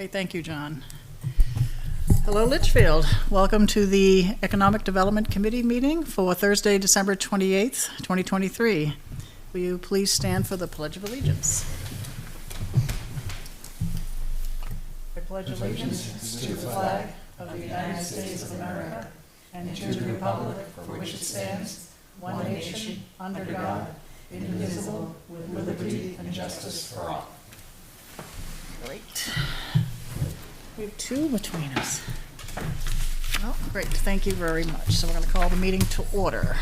Great, thank you, John. Hello, Litchfield. Welcome to the Economic Development Committee meeting for Thursday, December 28th, 2023. Will you please stand for the Pledge of Allegiance? I pledge allegiance to the flag of the United States of America and to the republic for which it stands, one nation, under God, indivisible, with liberty and justice for all. Great. We have two between us. Oh, great, thank you very much. So we're going to call the meeting to order.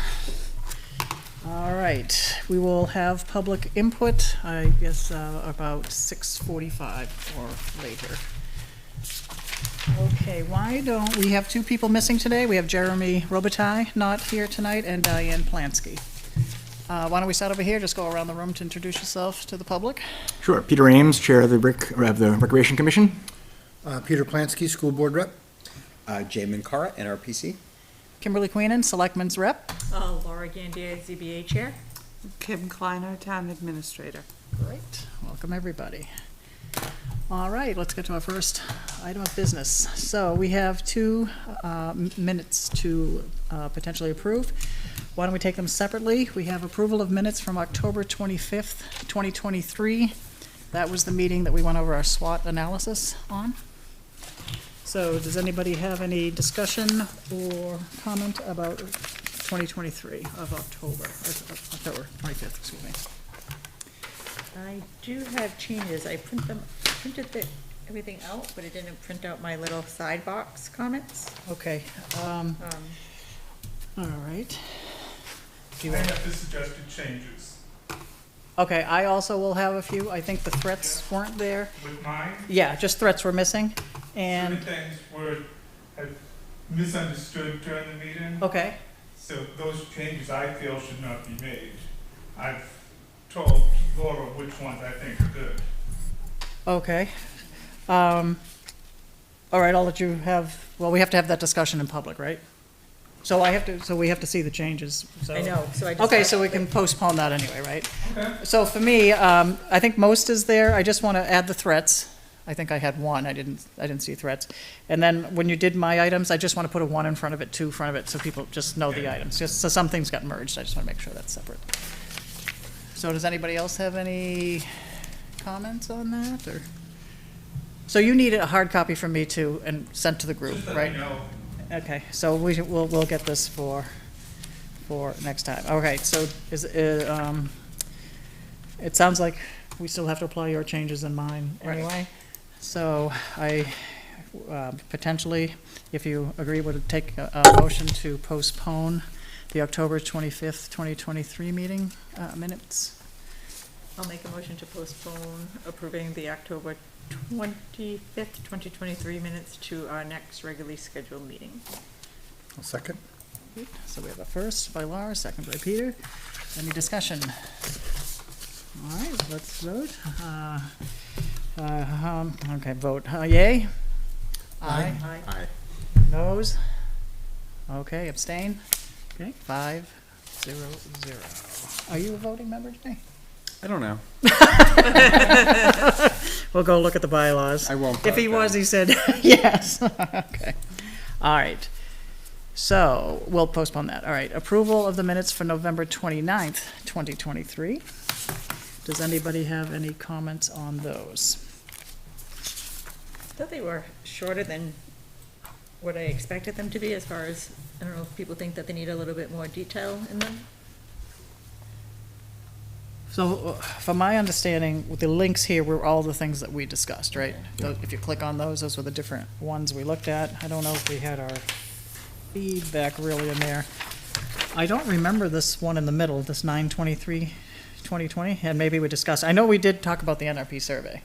All right, we will have public input, I guess, about 6:45 or later. Okay, why don't, we have two people missing today. We have Jeremy Robitaille not here tonight and Diane Plansky. Why don't we start over here, just go around the room to introduce yourself to the public. Sure. Peter Ames, Chair of the Recreation Commission. Peter Plansky, School Board Rep. Jay Minkara, NRPC. Kimberly Queenan, Selectmen's Rep. Laura Gandier, ZBA Chair. Kim Kleiner, Town Administrator. Great, welcome everybody. All right, let's get to our first item of business. So we have two minutes to potentially approve. Why don't we take them separately? We have approval of minutes from October 25th, 2023. That was the meeting that we went over our SWOT analysis on. So does anybody have any discussion or comment about 2023 of October 25th, excuse me. I do have changes. I printed everything out, but it didn't print out my little side box comments. Okay, all right. I have the suggested changes. Okay, I also will have a few. I think the threats weren't there. With mine, Yeah, just threats were missing. And, certain things were misunderstood during the meeting, okay, so those changes I feel should not be made. I've told Laura which ones I think are good. okay. All right, I'll let you have, well, we have to have that discussion in public, right? So we have to see the changes, so. I know, so I just. Okay, so we can postpone that anyway, right? Okay. So for me, I think most is there. I just want to add the threats. I think I had one. I didn't see threats. And then when you did my items, I just want to put a 1 in front of it, 2 in front of it, so people just know the items. Just so some things got merged. I just want to make sure that's separate. So does anybody else have any comments on that, or? So you need a hard copy from me too, and sent to the group, Just let right? me know. Okay, so we'll get this for next time. Okay, so it sounds like we still have to apply your changes in mine anyway. So I potentially, if you agree, would take a motion to postpone the October 25th, 2023 meeting minutes. I'll make a motion to postpone approving the October 25th, 2023 minutes to our next regularly scheduled meeting. I'll second. So we have a first by Laura, second by Peter. Any discussion? All right, let's vote. Okay, vote yay? Aye. Aye. Noes? Okay, abstain? Okay, 5-0-0. Are you a voting member today? I don't know. We'll go look at the bylaws. I won't. If he was, he said yes. Okay. All right. So we'll postpone that. All right. Approval of the minutes for November 29th, 2023. Does anybody have any comments on those? I thought they were shorter than what I expected them to be as far as, I don't know if people think that they need a little bit more detail in them. So from my understanding, with the links here were all the things that we discussed, right? If you click on those were the different ones we looked at. I don't know if we had our feedback really in there. I don't remember this one in the middle, this 9/23/2020, and maybe we discussed. I know we did talk about the NRP survey.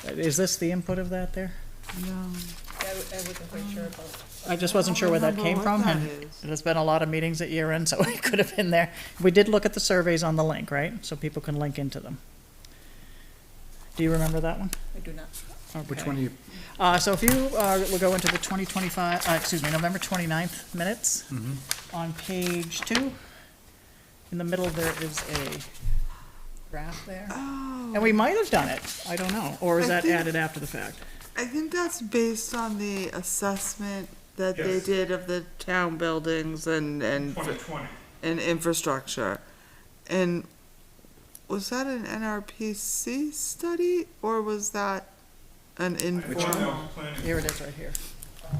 Is this the input of that there? No. I wasn't quite sure about. I just wasn't sure where that came from, and there's been a lot of meetings at year end, so it could have been there. We did look at the surveys on the link, right? So people can link into them. Do you remember that one? I do not. Which Okay. one are you? So if you will go into the 2025, November 29th minutes, on page 2, in the middle there is a graph there. Oh. And we might have done it, I don't know, or is I that think- added after the fact? I think that's based on the assessment that they Yes. did of the town buildings and 2020. infrastructure. And was that an NRPC study, or was that an I thought that informal, was planning. Here it is right here.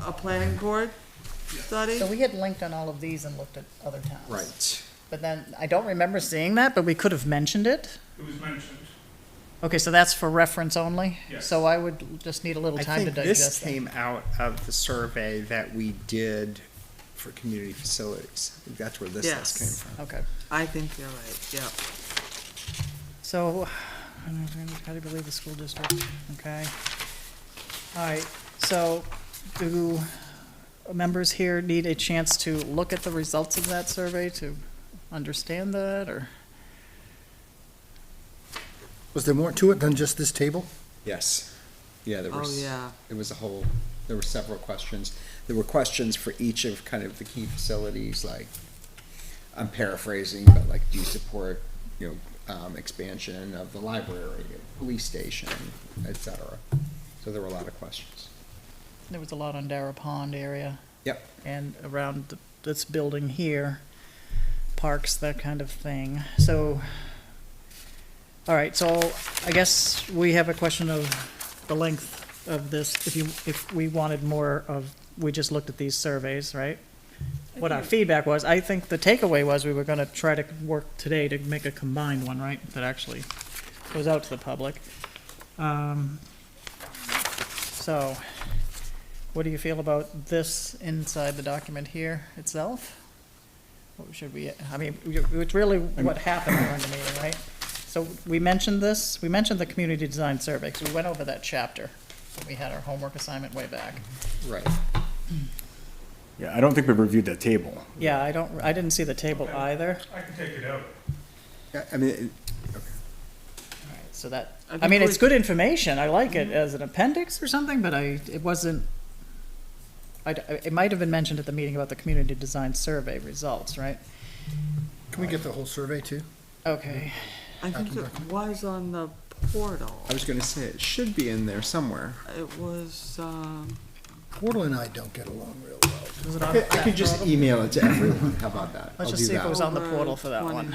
a planning board study? So we had linked on all of these and looked at other towns. Right. But then, I don't remember seeing that, but we could have mentioned it. It was mentioned. Okay, so that's for reference only? Yes. So I would just need a little I time to think digest this that. came out of the survey that we did for community facilities. I think that's where this list came Yes. from. Okay, I think you're right, yeah. so, how do you believe the school district? Okay. All right, so do members here need a chance to look at the results of that survey to understand that, or? Was there more to it than just this table? Yes. Yeah, there Oh, was. yeah. There was there were several questions. There were questions for each of kind of the key facilities, like, I'm paraphrasing, but like, do you support, expansion of the library, police station, et cetera? So there were a lot of questions. There was a lot on Darrah Pond area. Yep. And around this building here, parks, that kind of thing. So, all right, so I guess we have a question of the length of this. If we wanted more of, we just looked at these surveys, right? What our feedback was, I think the takeaway was we were gonna try to work today to make a combined one, right? That actually goes out to the public. So, what do you feel about this inside the document here itself? What should we, I mean, it's really what happened during the meeting, right? So we mentioned this, we mentioned the community design survey, because we went over that chapter. We had our homework assignment way back. Right. Yeah, I don't think we've reviewed that table. Yeah, I didn't see the table Okay. either. I can take it out. Yeah, I mean, So that, I I think mean, we- it's good information. I like it as an appendix or something, but it wasn't, it might have been mentioned at the meeting about the community design survey results, right? Can we get the whole survey too? Okay. I think it was on the portal. I was gonna say, it should be in there somewhere. It was, Portal and I don't get along real well. Was it on I that could just portal? email it to everyone. How about that? Let's I'll just do see if it that. was on the over portal for that one.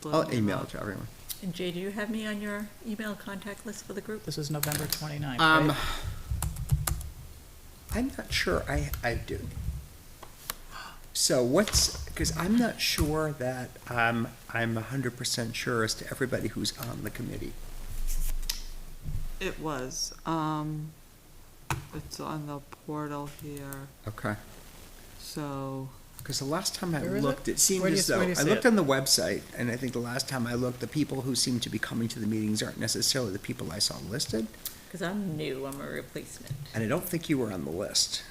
29th. I'll email it to everyone. And Jay, do you have me on your email contact list for the group? This is November 29th, Um, right? I'm not sure I do. So because I'm not sure that I'm 100% sure as to everybody who's on the committee. It was, it's on the portal here, Okay. so, Because the last time I Where is looked, it seemed Where do you- as though, where do you I see looked it? on the website, and I think the last time I looked, the people who seem to be coming to the meetings aren't necessarily the people I saw listed, Because I'm new, I'm a replacement. and I don't think you were on the list.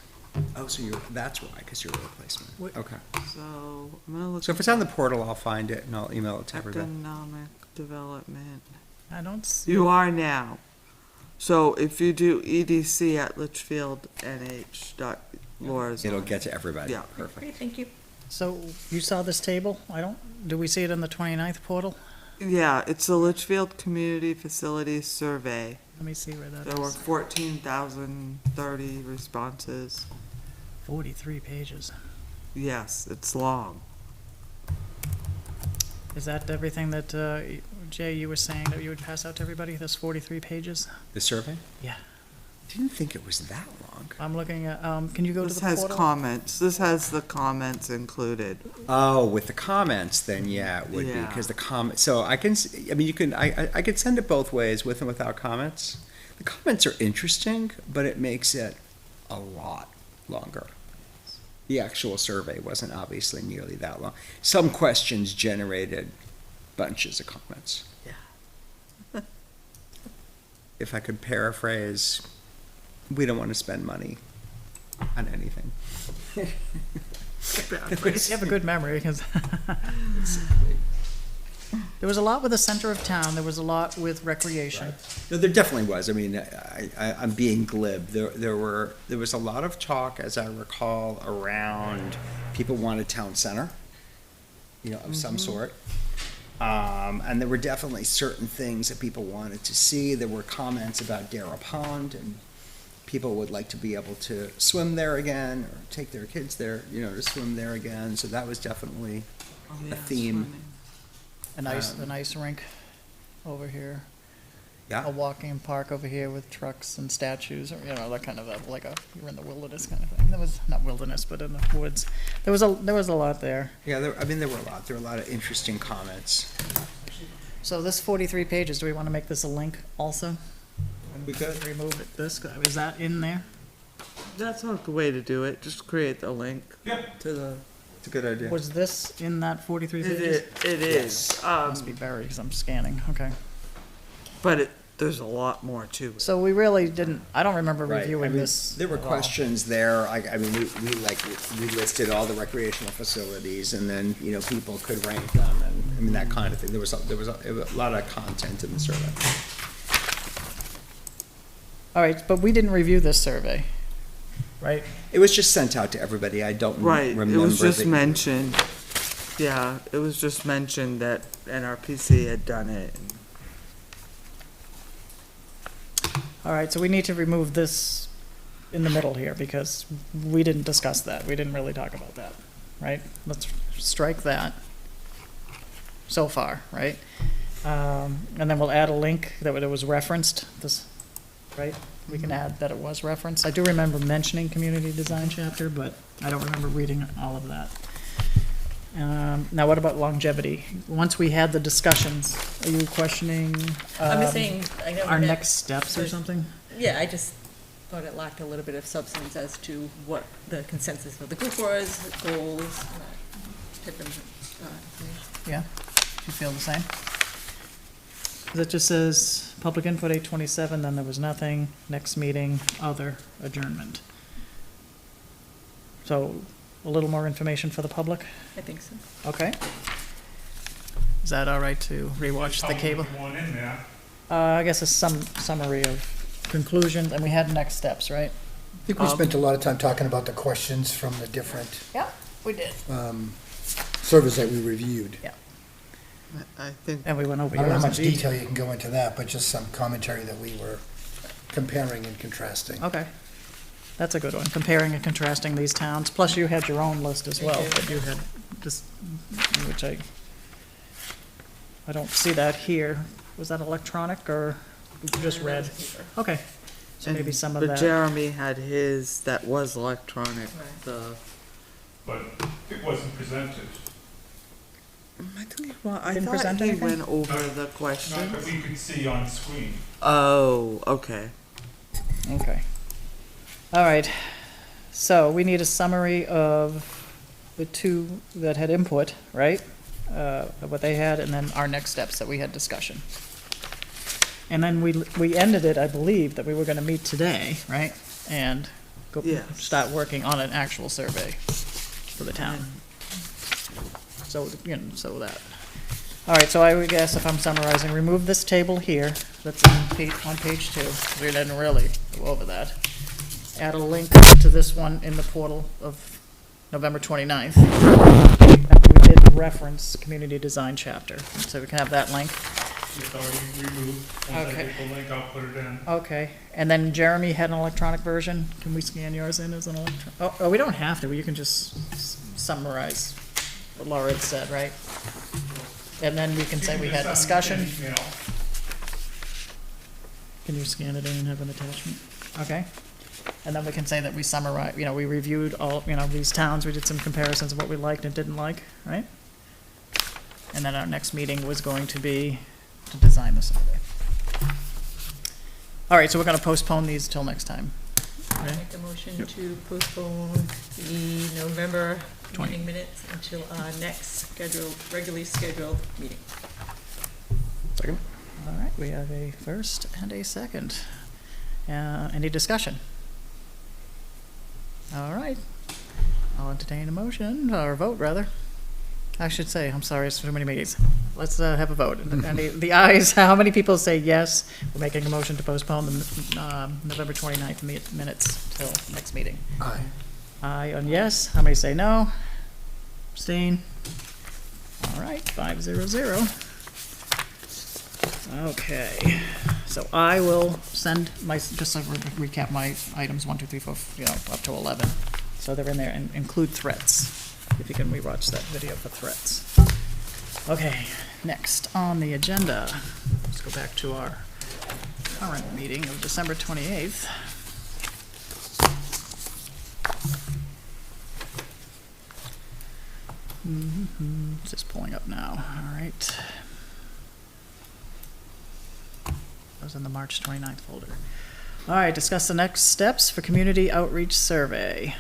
Oh, so that's why, because you're a replacement. What- Okay. so, I'm gonna look. So if it's on the portal, I'll find it and I'll email it to everybody. Economic development. I don't see. You are now. So if you do EDC at Litchfield NH dot Laura's. It'll on. get to everybody. Yeah. Perfect. Great, thank you. So you saw this table? Do we see it in the 29th portal? Yeah, it's the Litchfield Community Facilities Survey. Let me see where that There were is. 14,030 responses. 43 pages. Yes, it's long. Is that everything that, Jay, you were saying that you would pass out to everybody, this 43 pages? The survey? Yeah. Didn't think it was that long. I'm looking at, can you go to This the has portal? comments. This has the comments included. Oh, with the comments, then yeah, it would be, Yeah. because the comment, so I can, I mean, you can, I could send it both ways, with and without comments. The comments are interesting, but it makes it a lot longer. The actual survey wasn't obviously nearly that long. Some questions generated bunches of comments. Yeah. If I could paraphrase, we don't want to spend money on anything. You have a good memory, because there was a lot with the center of town, there was a lot with recreation. No, there definitely was. I mean, I'm being glib. There was a lot of talk, as I recall, around people wanted town center, of some sort. And there were definitely certain things that people wanted to see. There were comments about Darrah Pond and people would like to be able to swim there again, or take their kids there, to swim there again, so that was definitely a theme. An ice rink over here. Yeah. A walking park over here with trucks and statues, or, that kind of you're in the wilderness kind of thing. That was, not wilderness, but in the woods. There was a lot there. Yeah, there were a lot of interesting comments. So this 43 pages, do we want to make this a link also? We could. Remove this, is that in there? That's not the way to do it, just create the link Yep. to the. It's a good idea. Was this in that 43 pages? It is, Must be buried because I'm scanning, okay. but there's a lot more to it. So we really didn't, I don't remember Right, reviewing I mean, this. There were at all. questions there, we listed all the recreational facilities, and then, people could rank them, and, that kind of thing. There was a lot of content in the survey. All right, but we didn't review this survey, right? It was just sent out to everybody, I don't Right, remember. it was just the- mentioned, yeah, it was just mentioned that NRPC had done it. All right, so we need to remove this in the middle here because we didn't discuss that. We didn't really talk about that, right? Let's strike that so far, right? And then we'll add a link that it was referenced, this, right? We can add that it was referenced. I do remember mentioning community design chapter, but I don't remember reading all of that. Now, what about longevity? Once we had the discussions, are you questioning I'm just saying, I know. our that- next steps or something? Yeah, I just thought it lacked a little bit of substance as to what the consensus of the group was, goals, type of information. Yeah, you feel the same? 'Cause it just says, public input 8/27, then there was nothing, next meeting, other, adjournment. So, a little more information for the public, I think so. okay? Is that all right to rewatch the Tell me cable? what you want in there. I guess a summary of conclusions, and we had next steps, right? I think we spent a lot of time talking about the questions from the different Yeah, we did. surveys that we reviewed. I think, And we went over I don't know yours how in much detail. detail you can go into that, but just some commentary that we were comparing and contrasting. Okay, that's a good one, comparing and contrasting these towns, plus you had your own list as well, that you had, just, which I don't see that here. Was that electronic or just read? Okay, so maybe some of but that. Jeremy had his that was electronic, the. But it wasn't presented. I Didn't thought present he anything? went over the Not questions. that we could see on screen. Oh, okay. Okay. All right, so we need a summary of the two that had input, right? Of what they had, and then our next steps that we had discussion. And then we ended it, I believe, that we were gonna meet today, right? And go, Yes. start working on an actual survey for the town. So, so that. All right, so I would guess if I'm summarizing, remove this table here, that's on page 2, we didn't really go over that. Add a link to this one in the portal of November 29th. And we did reference community design chapter, so we can have that link. It's already removed. Once I Okay. get the link, I'll put it in. Okay, and then Jeremy had an electronic version. Can we scan yours in as an electronic? Oh, we don't have to, you can just summarize what Laura had said, right? And then we can say we had discussion. Email. Can you scan it in and have an attachment? Okay. And then we can say that we summarize, we reviewed all, these towns, we did some comparisons of what we liked and didn't like, right? And then our next meeting was going to be to design the survey. All right, so we're gonna postpone these till next time. I make the motion to postpone the November meeting minutes until our next regularly scheduled meeting. Second? All right, we have a first and a second. Any discussion? All right, I'll entertain a motion, or a vote, rather. I should say, I'm sorry, it's too many meetings. Let's have a vote. And the ayes, how many people say yes? We're making a motion to postpone the November 29th minutes till next meeting. Aye. Aye on yes. How many say no? Abstain? All right, 5-0-0. Okay, So I will send my, just to recap my items, 1, 2, 3, 4, up to 11. So they're in there, and include threats. If you can rewatch that video for threats. Okay, next on the agenda, let's go back to our current meeting of December 28th. It's just pulling up now, all right. That was in the March 29th folder. All right, discuss the next steps for community outreach survey.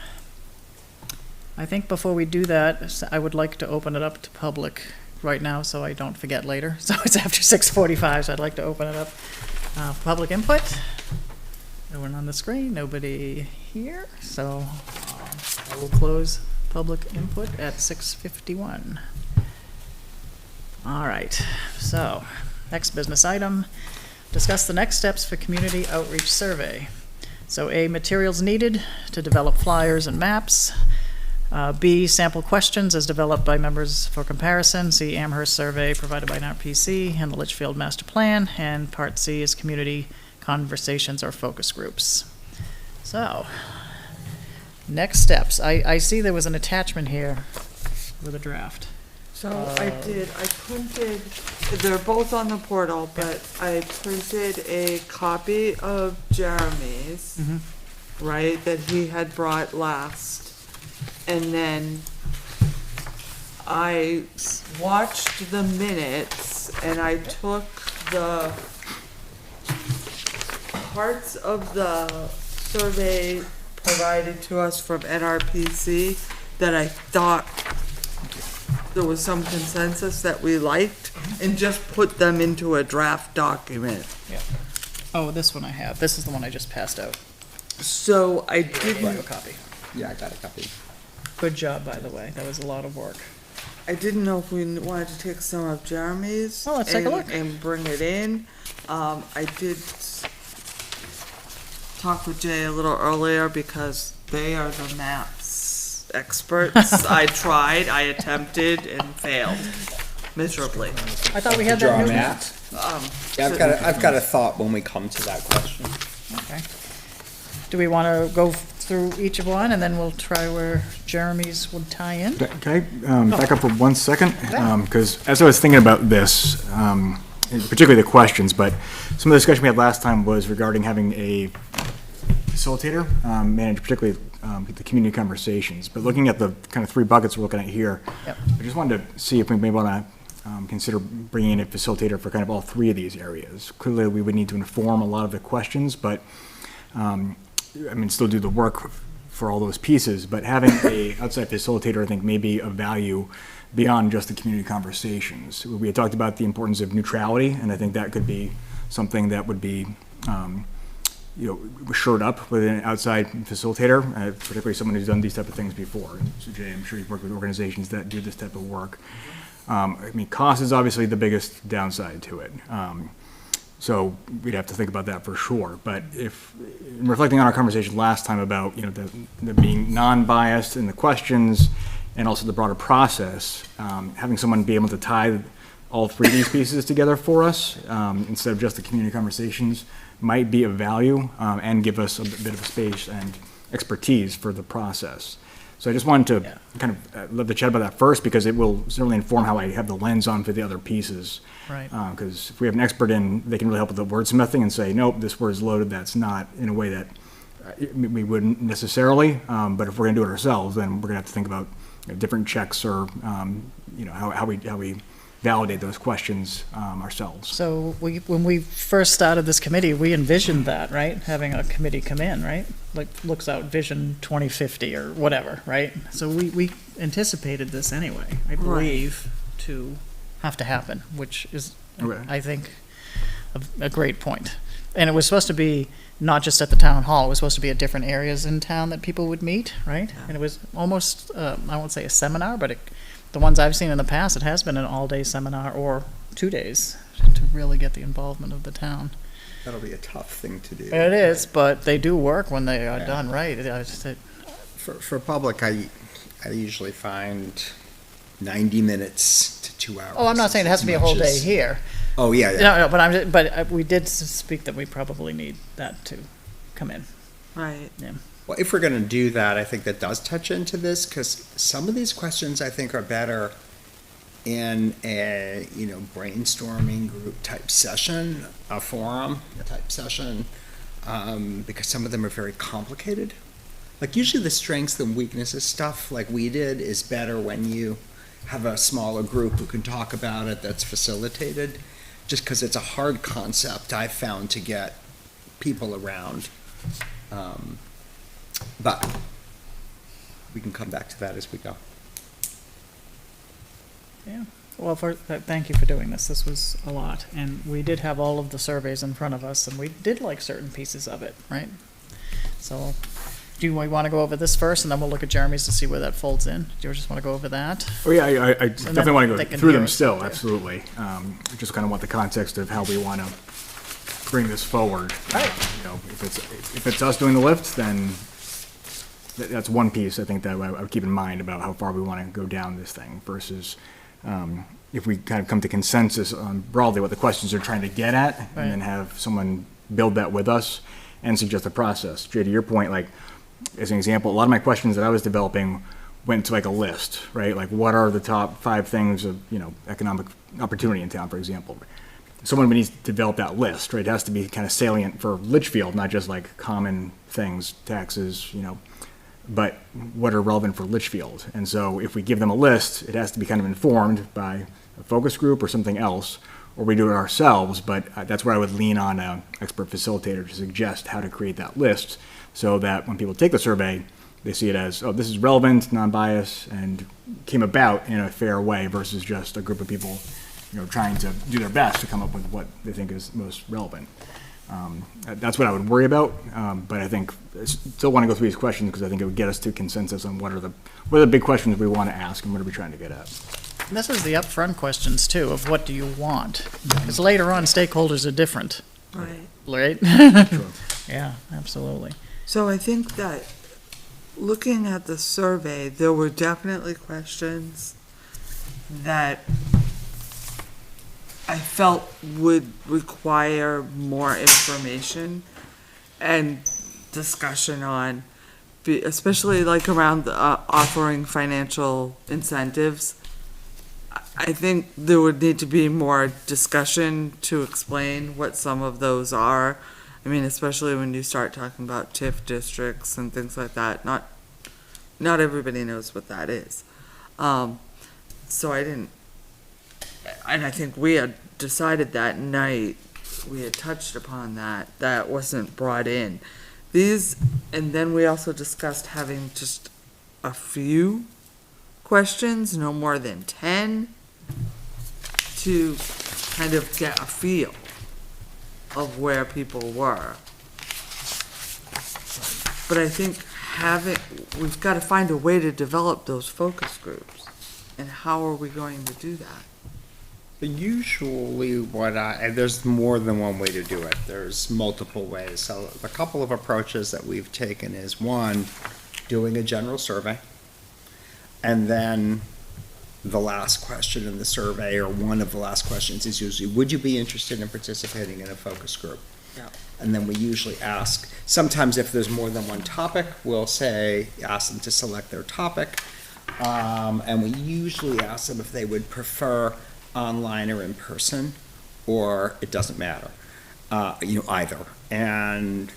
I think before we do that, I would like to open it up to public right now so I don't forget later. So it's after 6:45, so I'd like to open it up. Public input. No one on the screen, nobody here, so I will close public input at 6:51. All right, so next business item, discuss the next steps for community outreach survey. So A, materials needed to develop flyers and maps. B, sample questions as developed by members for comparison. C, Amherst survey provided by NRPC and the Litchfield master plan. And part C is community conversations or focus groups. So, next steps. I see there was an attachment here with a draft. So I printed, they're both on the portal, but I printed a copy of Jeremy's, right, that he had brought last. And then I watched the minutes and I took the parts of the survey provided to us from NRPC that I thought there was some consensus that we liked and just put them into a draft document. Yeah. Oh, this one I have. This is the one I just passed out. So I I have a didn't, copy. Yeah, I got a copy. Good job, by the way. That was a lot of work. I didn't know if we wanted to take some of Jeremy's. Oh, let's take a look. And bring it in. I did talk with Jay a little earlier because they are the maps experts. I tried, I attempted and failed miserably. I thought we had that new. Yeah, I've got a thought when we come to that question. Okay. Do we want to go through each of one, and then we'll try where Jeremy's would tie in? Can I back up for 1 second? Because as I was thinking about this, particularly the questions, but some of the discussion we had last time was regarding having a facilitator manage particularly the community conversations. But looking at the kind of 3 buckets we're looking at here, Yep. I just wanted to see if we may want to consider bringing in a facilitator for kind of all 3 of these areas. Clearly, we would need to inform a lot of the questions, but still do the work for all those pieces, but having a outside facilitator, I think, may be of value beyond just the community conversations. We had talked about the importance of neutrality, and I think that could be something that would be, shored up with an outside facilitator, particularly someone who's done these type of things before. And so Jay, I'm sure you've worked with organizations that do this type of work. Cost is obviously the biggest downside to it. So we'd have to think about that for sure. But if, in reflecting on our conversation last time about, the being non-biased in the questions and also the broader process, having someone be able to tie all 3 of these pieces together for us, instead of just the community conversations, might be of value, and give us a bit of space and expertise for the process. So I just wanted to kind of let the chat about that first, because it will certainly inform how I have the lens on for the other pieces. Right. Because if we have an expert in, they can really help with the wordsmithing and say, nope, this word is loaded, that's not, in a way that we wouldn't necessarily. But if we're going to do it ourselves, then we're going to have to think about different checks or, how we validate those questions ourselves. So when we first started this committee, we envisioned that, right? Having a committee come in, right? Like looks out Vision 2050 or whatever, right? So we anticipated this anyway, I believe, to have to happen, which is, Okay. I think, a great point. And it was supposed to be not just at the town hall, it was supposed to be at different areas in town that people would meet, right? And it was almost, I won't say a seminar, but the ones I've seen in the past, it has been an all-day seminar or 2 days to really get the involvement of the town. That'll be a tough thing to do. It is, but they do work when they are done right. For public, I usually find 90 minutes to 2 hours. Oh, I'm not saying it has to be a whole day As much as- here, Oh, yeah, yeah. No, no, but we did speak that we probably need that to come in. Right. Well, if we're gonna do that, I think that does touch into this, because some of these questions I think are better in a, brainstorming group type session, a forum type session, because some of them are very complicated. Like usually the strengths and weaknesses stuff like we did is better when you have a smaller group who can talk about it that's facilitated, just because it's a hard concept I've found to get people around. But we can come back to that as we go. Yeah. Well, thank you for doing this. This was a lot. And we did have all of the surveys in front of us, and we did like certain pieces of it, right? So do we want to go over this first, and then we'll look at Jeremy's to see where that folds in? Do you just want to go over that? Oh, yeah, I definitely want to they go can through hear them us still, there. absolutely. Just kind of want the context of how we want to bring this forward. Right. If it's us doing the lift, then that's one piece I think that I would keep in mind about how far we want to go down this thing versus if we kind of come to consensus on broadly what the questions are trying to get at, Right. and then have someone build that with us and suggest a process. Jay, to your point, like as an example, a lot of my questions that I was developing went to like a list, right? Like what are the top 5 things of, economic opportunity in town, for example. Someone needs to develop that list, right? It has to be kind of salient for Litchfield, not just like common things, taxes, but what are relevant for Litchfield. And so if we give them a list, it has to be kind of informed by a focus group or something else, or we do it ourselves, but that's where I would lean on an expert facilitator to suggest how to create that list so that when people take the survey, they see it as, oh, this is relevant, non-biased, and came about in a fair way versus just a group of people, trying to do their best to come up with what they think is most relevant. That's what I would worry about, but I think I still want to go through these questions because I think it would get us to consensus on what are the big questions we want to ask and what are we trying to get at. And this is the upfront questions too, of what do you want? Because later on, stakeholders are different, Right. right? Sure. Yeah, absolutely. So I think that looking at the survey, there were definitely questions that I felt would require more information and discussion on, especially like around offering financial incentives. I think there would need to be more discussion to explain what some of those are. I mean, especially when you start talking about TIF districts and things like that. Not everybody knows what that is. So I didn't, and I think we had decided that night, we had touched upon that wasn't brought in. And then we also discussed having just a few questions, no more than 10, to kind of get a feel of where people were. But I think we've got to find a way to develop those focus groups. And how are we going to do that? Usually there's more than one way to do it. There's multiple ways. So a couple of approaches that we've taken is one, doing a general survey. And then the last question in the survey, or one of the last questions, is usually, would you be interested in participating in a focus group? Yeah. And then we usually ask, sometimes if there's more than one topic, we'll ask them to select their topic. And we usually ask them if they would prefer online or in person, or it doesn't matter, either. And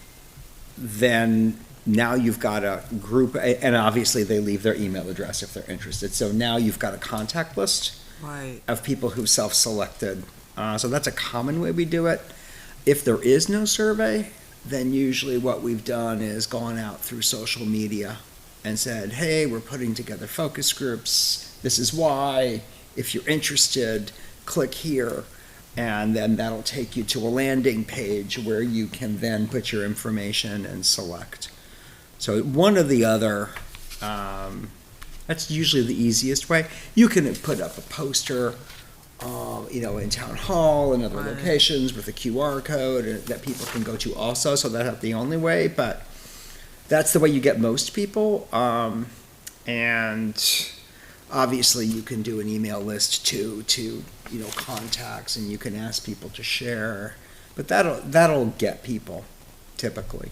then now you've got a group, and obviously they leave their email address if they're interested. So now you've got a contact list Right. of people who self-selected. So that's a common way we do it. If there is no survey, then usually what we've done is gone out through social media and said, hey, we're putting together focus groups. This is why. If you're interested, click here. And then that'll take you to a landing page where you can then put your information and select. So one or the other, that's usually the easiest way. You can put up a poster, in town hall and other Right. locations with a QR code that people can go to also. So that's not the only way, but that's the way you get most people. And obviously you can do an email list too, to contacts, and you can ask people to share, but that'll get people typically.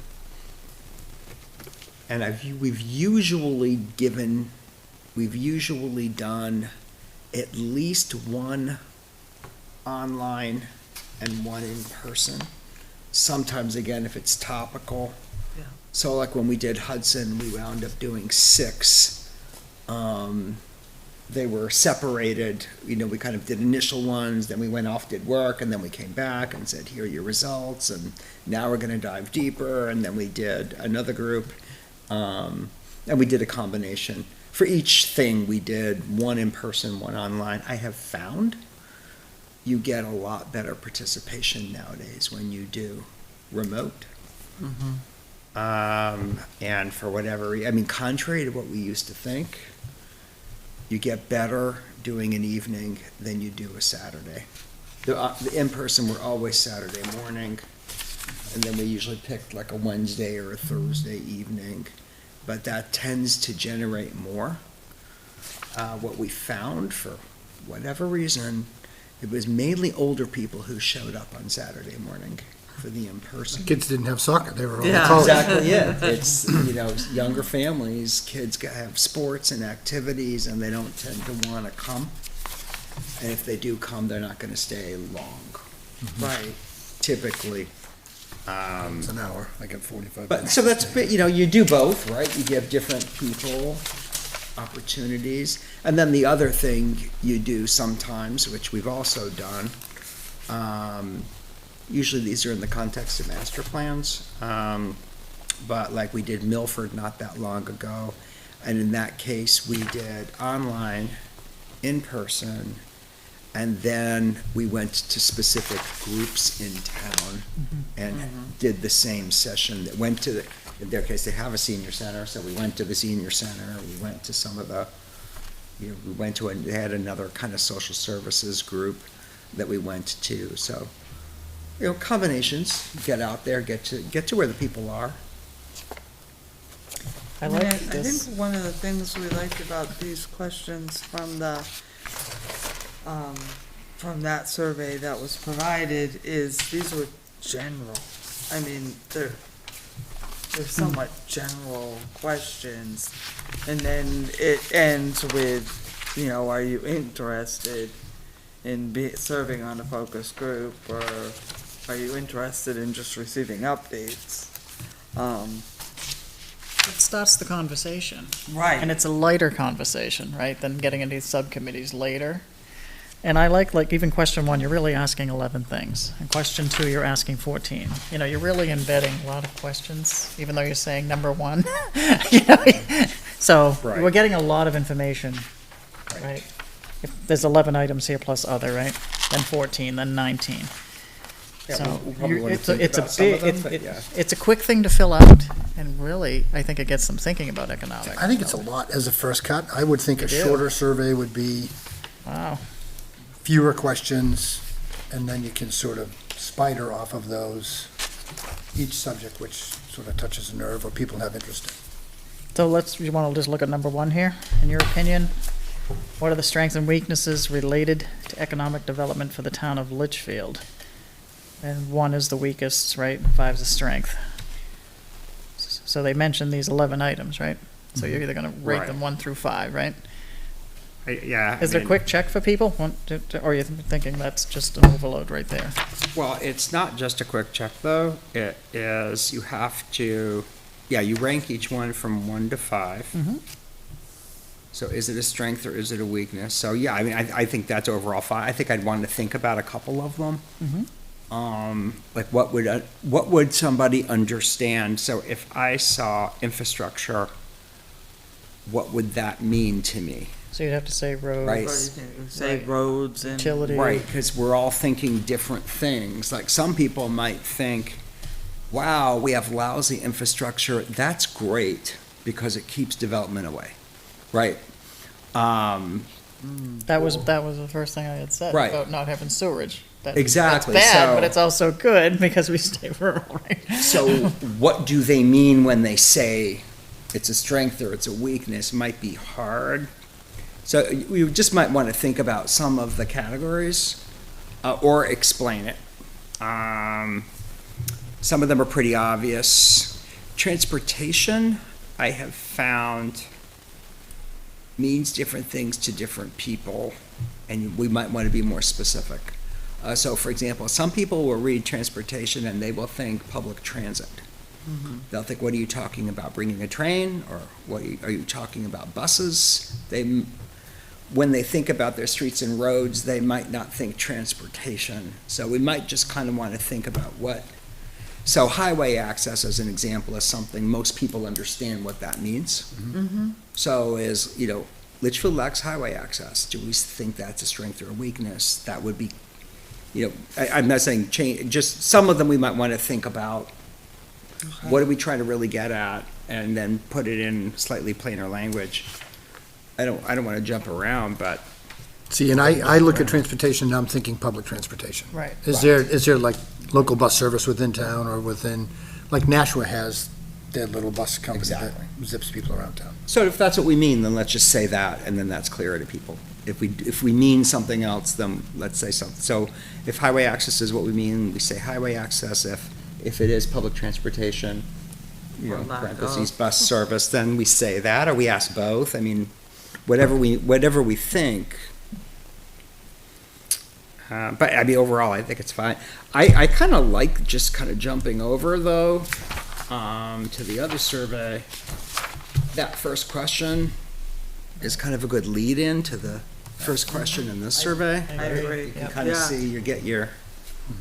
And we've usually done at least one online and one in person. Sometimes, again, if it's topical. Yeah. So like when we did Hudson, we wound up doing 6. They were separated, we kind of did initial ones, then we went off, did work, and then we came back and said, here are your results, and now we're gonna dive deeper, and then we did another group, and we did a combination. For each thing, we did one in person, one online. I have found you get a lot better participation nowadays when you do remote. And for whatever, contrary to what we used to think, you get better doing an evening than you do a Saturday. The in-person were always Saturday morning, and then we usually picked like a Wednesday or a Thursday evening, but that tends to generate more. What we found, for whatever reason, it was mainly older people who showed up on Saturday morning for the in-person. Kids didn't have soccer, they were all Yeah. at college. Exactly, yeah. It's, younger families, kids have sports and activities, and they don't tend to want to come. And if they do come, they're not going to stay long. Right. Typically. It's an hour, I get 45 But, minutes. so that's, you do both, right? You give different people opportunities. And then the other thing you do sometimes, which we've also done, usually these are in the context of master plans, but like we did Milford not that long ago, and in that case, we did online, in person, and then we went to specific groups in town and did the same session that went to in their case, they have a senior center, so we went to the senior center, we went to some of the, they had another kind of social services group that we went to, so, combinations, get out there, get to where the people are. I like I this. think one of the things we liked about these questions from from that survey that was provided is these were general. They're somewhat general questions. And then it ends with, are you interested in serving on a focus group, or are you interested in just receiving updates? It starts the conversation. Right. And it's a lighter conversation, right, than getting into these subcommittees later. And I like even question 1, you're really asking 11 things. And question 2, you're asking 14. You're really embedding a lot of questions, even though you're saying number 1. So Right. we're getting a lot of information, right? If there's 11 items here plus other, right? Then 14, then 19. Yeah, So we'll probably wanna it's think a about some of them, big, but yeah. it's a quick thing to fill out, and really, I think it gets them thinking about economic. I think it's a lot as a first cut. I would think a You do. shorter survey would be Wow. fewer questions, and then you can sort of spider off of those, each subject which sort of touches a nerve or people have interest in. So you want to just look at number 1 here, in your opinion? What are the strengths and weaknesses related to economic development for the town of Litchfield? And 1 is the weakest, right? 5 is the strength. So they mentioned these 11 items, right? So you're either going to rate Right. them 1 through 5, right? Yeah. Is there a quick check for people? Or are you thinking that's just an overload right there? Well, it's not just a quick check, though. It is, you have to, you rank each one from 1 to 5. Mhm. So is it a strength or is it a weakness? So, I think that's overall 5. I think I'd want to think about a couple of them. Mhm. Like what would somebody understand? So if I saw infrastructure, what would that mean to me? So you'd have to say road. Right. Say Right. roads and. Utility. Right, because we're all thinking different things. Like some people might think, wow, we have lousy infrastructure. That's great because it keeps development away, right? That was the first thing I had said Right. about not having sewerage. Exactly, That's bad, so- but it's also good because we stay rural, right? So what do they mean when they say it's a strength or it's a weakness might be hard. So we just might want to think about some of the categories, or explain it. Some of them are pretty obvious. Transportation, I have found, means different things to different people, and we might want to be more specific. So for example, some people will read transportation and they will think public transit. They'll think, what are you talking about, bringing a train, or are you talking about buses? When they think about their streets and roads, they might not think transportation. So we might just kind of want to think about so highway access, as an example, is something most people understand what that means. So Litchfield lacks highway access. Do we think that's a strength or a weakness? That would be, I'm not saying change, just some of them we might want to think about. What are we trying to really get at? And then put it in slightly plainer language. I don't want to jump around, but See, and I look at transportation, now I'm thinking public transportation. Right. Is there like local bus service within town or within, like Nashua has their little bus company that Exactly. zips people around town? So if that's what we mean, then let's just say that, and then that's clearer to people. If we mean something else, then let's say something. So if highway access is what we mean, we say highway access. If it is public transportation, Or lack parentheses, of. bus service, then we say that, or we ask both. I mean, whatever we think. But I mean, overall, I think it's fine. I kind of like just kind of jumping over, though, to the other survey. That first question is kind of a good lead-in to the first question in this survey. I agree. You can kind of see, you get your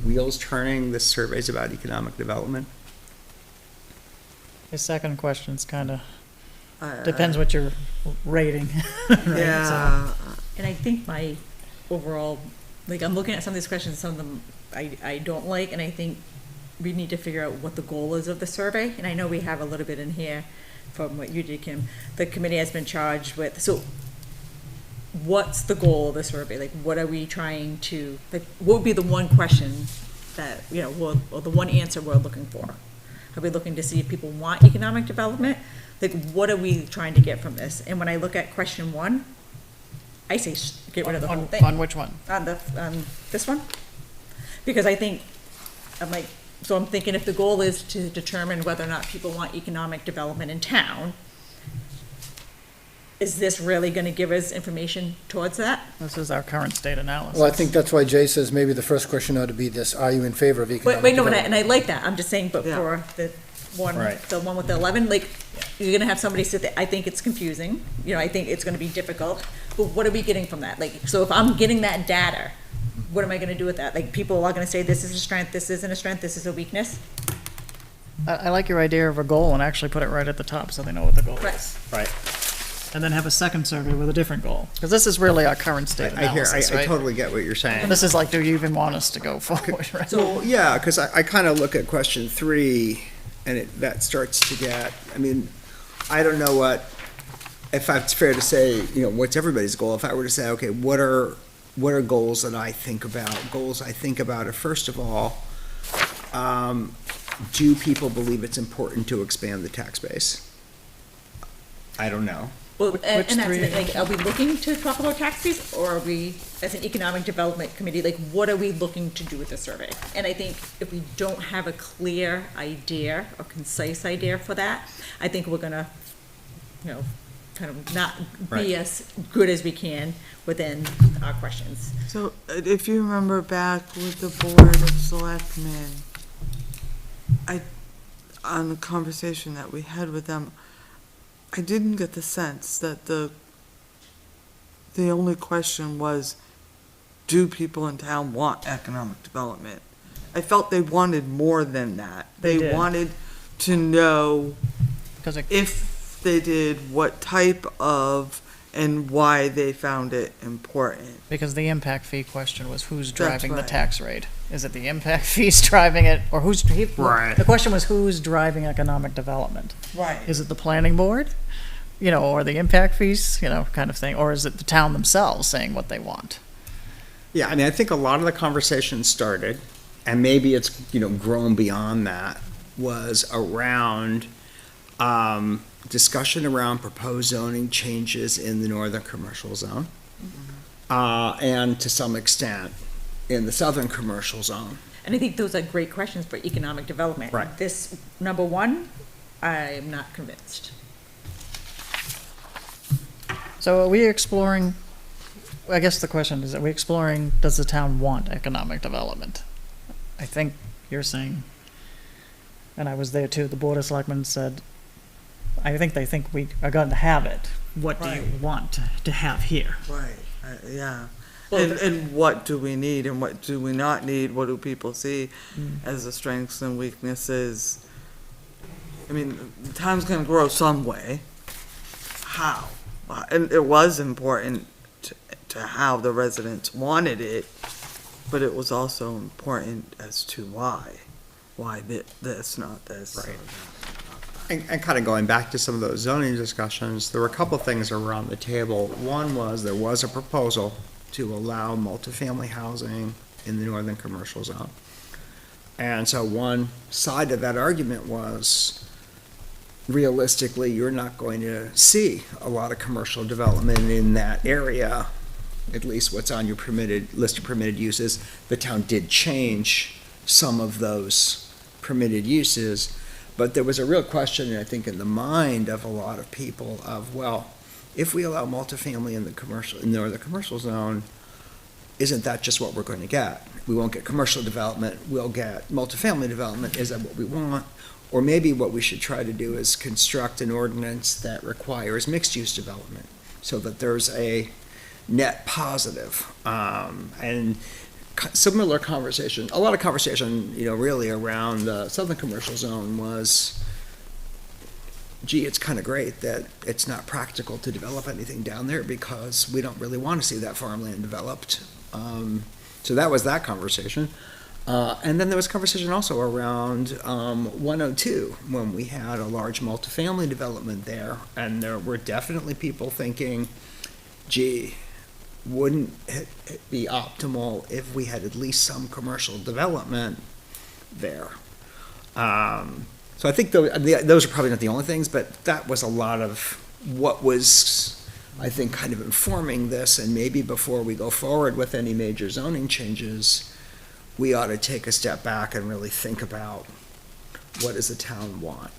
wheels turning. This survey's about economic development. The second question's kind of, Uh, depends what you're rating. right? So- Yeah, And I think my overall, like, I'm looking at some of these questions, some of them I don't like, and I think we need to figure out what the goal is of the survey. And I know we have a little bit in here from what you did, Kim. The committee has been charged with, so what's the goal of the survey? Like, what are we trying to, like, what would be the one question that, or the one answer we're looking for? Are we looking to see if people want economic development? Like, what are we trying to get from this? And when I look at question one, I say get rid of the whole thing. On which one? On this one? Because I think, so I'm thinking if the goal is to determine whether or not people want economic development in town, is this really gonna give us information towards that? This is our current state analysis. Well, I think that's why Jay says maybe the first question ought to be this, are you in favor of economic Wait, no, development? and I like that, I'm just saying, but Yeah. for the one, Right. the one with the 11, like, you're gonna have somebody sit there, I think it's confusing, I think it's gonna be difficult, but what are we getting from that? Like, so if I'm getting that data, what am I gonna do with that? Like, people are gonna say, this is a strength, this isn't a strength, this is a weakness? I like your idea of a goal and actually put it right at the top so they know what the goal Right. is. Right. And then have a second survey with a different goal. Because this is really our current state analysis, I right? totally get what you're saying. This is like, do you even want us to go forward, right? Well, yeah, because I kind of look at question 3, and that starts to get, I mean, I don't know if it's fair to say, what's everybody's goal? If I were to say, okay, what are goals that I think about? Goals I think about are, first of all, do people believe it's important to expand the tax base? I don't know. Well, and which that's three? it, like, are we looking to talk about tax fees, or are we, as an economic development committee, like, what are we looking to do with the survey? And I think if we don't have a clear idea or concise idea for that, I think we're gonna, kind of not Right. be as good as we can within our questions. so if you remember back with the Board of Selectmen, on the conversation that we had with them, I didn't get the sense that the only question was, do people in town want economic development? I felt they wanted more than that. They They did. wanted to know 'Cause it- if they did, what type of, and why they found it important. Because the impact fee question was who's That's driving the right. tax rate? Is it the impact fees driving it, or Right. the question was who's driving economic development? Right. Is it the planning board, or the impact fees, kind of thing, or is it the town themselves saying what they want? Yeah, I mean, I think a lot of the conversation started, and maybe it's, grown beyond that, was around discussion around proposed zoning changes in the northern commercial zone, and to some extent in the southern commercial zone. And I think those are great questions for economic development. Right. This, number one, I'm not convinced. So are we exploring, I guess the question is, are we exploring, does the town want economic development? I think you're saying, and I was there too, the Board of Selectmen said, I think they think we are going to have it. What do you Right. want to have here? Right, yeah. Well, And what do we need and what do we not need? What do people see as the strengths and weaknesses? I mean, the town's gonna grow some way. How? And it was important to how the residents wanted it, but it was also important as to why. Why this, not this. Right. And kind of going back to some of those zoning discussions, there were a couple things around the table. One was, there was a proposal to allow multifamily housing in the northern commercial zone. And so one side of that argument was, realistically, you're not going to see a lot of commercial development in that area, at least what's on your list of permitted uses. The town did change some of those permitted uses, but there was a real question, I think, in the mind of a lot of people of, well, if we allow multifamily in the northern commercial zone, isn't that just what we're going to get? We won't get commercial development, we'll get multifamily development. Is that what we want? Or maybe what we should try to do is construct an ordinance that requires mixed-use development, so that there's a net positive. And similar conversation, a lot of conversation, really around the southern commercial zone was, gee, it's kind of great that it's not practical to develop anything down there because we don't really want to see that farmland developed. So that was that conversation. And then there was conversation also around 102, when we had a large multifamily development there, and there were definitely people thinking, gee, wouldn't it be optimal if we had at least some commercial development there? So I think those are probably not the only things, but that was a lot of what was, I think, kind of informing this, and maybe before we go forward with any major zoning changes, we ought to take a step back and really think about what does the town want?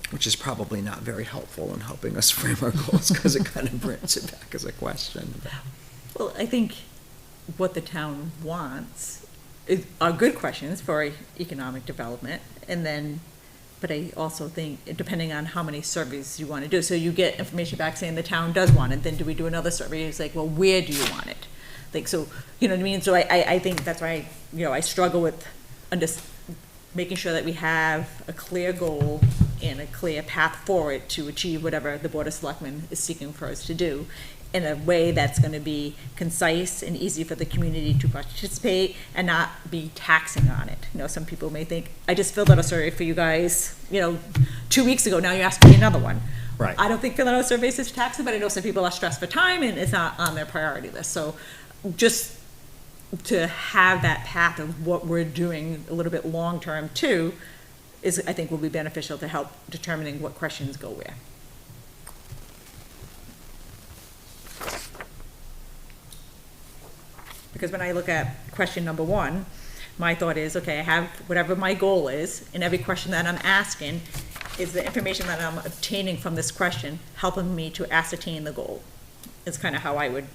Which is probably not very helpful in helping us frame our goals, because it kind of brings it back as a question. Well, I think what the town wants are good questions for economic development, and then, but I also think, depending on how many surveys you want to do, so you get information back saying the town does want it, then do we do another survey? It's like, well, where do you want it? Like, so, you know what I mean? So I think that's why, I struggle with making sure that we have a clear goal and a clear path forward to achieve whatever the Board of Selectmen is seeking for us to do, in a way that's going to be concise and easy for the community to participate and not be taxing on it. Some people may think, I just filled out a survey for you guys, 2 weeks ago, now you're asking me another one. Right. I don't think filling out surveys is taxing, but I know some people are stressed for time and it's not on their priority list. So just to have that path of what we're doing a little bit long-term too, is, I think, will be beneficial to help determining what questions go where. Because when I look at question number one, my thought is, okay, I have whatever my goal is, and every question that I'm asking is the information that I'm obtaining from this question helping me to ascertain the goal. It's kind of how I would,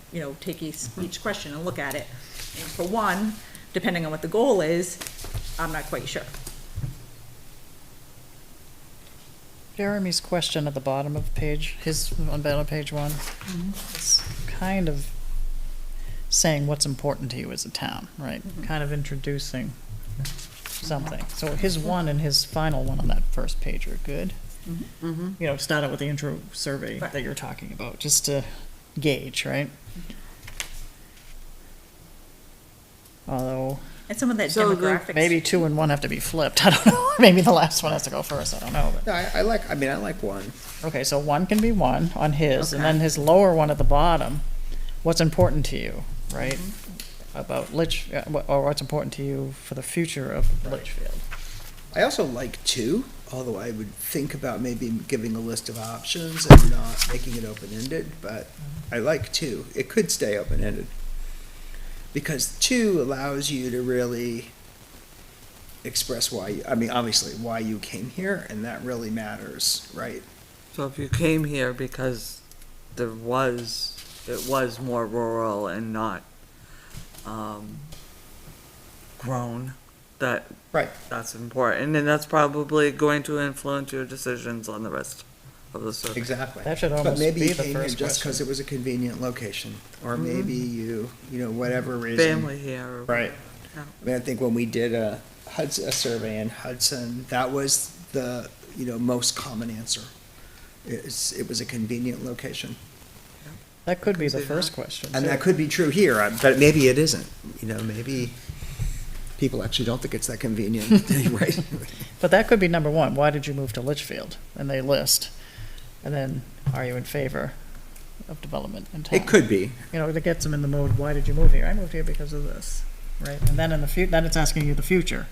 take each question and look at it. And for one, depending on what the goal is, I'm not quite sure. Jeremy's question at the bottom of page, on page 1, is kind of saying what's important to you as a town, right? Kind of introducing something. So his one and his final one on that first page are good. Start out with the intro survey that you're talking about, just to gauge, right? Although And some of that So demographics. maybe 2 and 1 have to be flipped. I don't know. Maybe the last one has to go first. I don't know. But. Yeah, I like one. Okay, so 1 can be 1 on his, and Okay. then his lower one at the bottom. What's important to you, right? About or what's important to you for the future of Litchfield. I also like two, although I would think about maybe giving a list of options and not making it open-ended, but I like two. It could stay open-ended. Because two allows you to really express why, I mean, obviously, why you came here, and that really matters, right? So if you came here because it was more rural and not, grown, Right. that's important, and that's probably going to influence your decisions on the rest of the survey. Exactly. That should But almost maybe be you the came here first just because question. it was a convenient location, or maybe you know, whatever reason. Family here. or- Right. Yeah. I mean, I think when we did a survey in Hudson, that was the, most common answer. It was a convenient location. That could be the See first that? question. And too. that could be true here, but maybe it isn't. Maybe people actually don't think it's that convenient, right? But that could be number one. Why did you move to Litchfield? And they list. And then, are you in favor of development in town? It could be. That gets them in the mode, why did you move here? I moved here because of this, right? And then then it's asking you the future.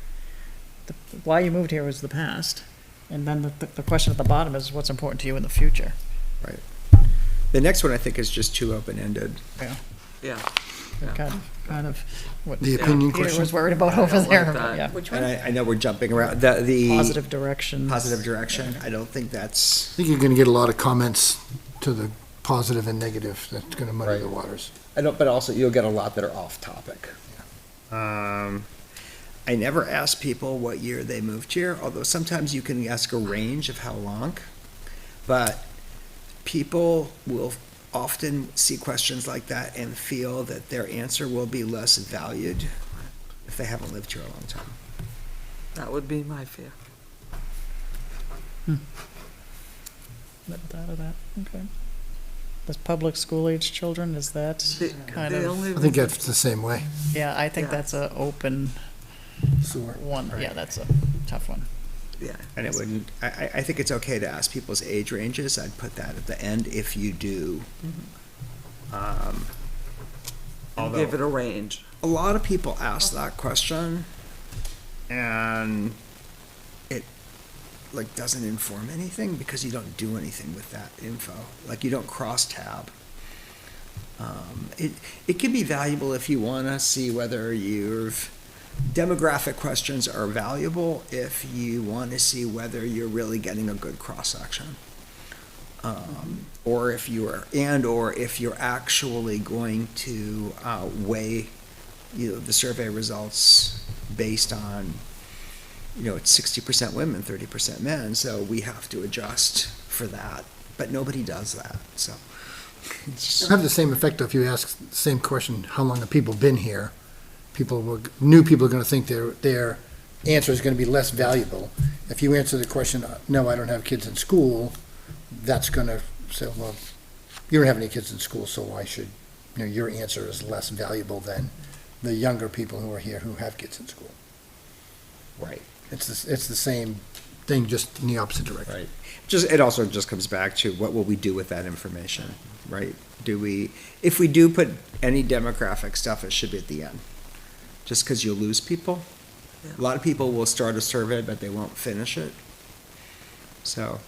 Why you moved here was the past. And then the question at the bottom is what's important to you in the future. The next one, I think, is just too open-ended. Yeah. Kind of what The opinion Peter question? was worried about over don't like there. that. Yeah. Which And one? I know we're jumping around. The Positive directions. positive direction, I don't think that's, I think you're gonna get a lot of comments to the positive and negative, that's gonna muddy the Right. waters. but also you'll get a lot that are off topic. I never ask people what year they moved here, although sometimes you can ask a range of how long. But people will often see questions like that and feel that their answer will be less valued if they haven't lived here a long time. That would be my fear. Never thought of that. Okay. Does public school age children, is that kind The of, only I think that's the same way. yeah, I think Yeah. that's a open Sewer. one. Yeah, that's a tough one. Yeah. And it wouldn't, I think it's okay to ask people's age ranges. I'd put that at the end if you do. And Although give it a range. a lot of people ask that question and it doesn't inform anything because you don't do anything with that info. Like you don't cross tab. It can be valuable if you want to see whether demographic questions are valuable if you want to see whether you're really getting a good cross-section. Or if you're actually going to weigh, the survey results based on, it's 60% women, 30% men, so we have to adjust for that. But nobody does that, so. It'll have the same effect if you ask the same question, how long have people been here? New people are gonna think their answer is gonna be less valuable. If you answer the question, no, I don't have kids in school, that's gonna say, well, you don't have any kids in school, so why should, your answer is less valuable than the younger people who are here who have kids in school. Right. It's the same thing, just in the opposite direction. Right. It also just comes back to what will we do with that information, right? If we do put any demographic stuff, it should be at the end. Just because you'll lose people. Yeah. A lot of people will start a survey, but they won't finish it. So,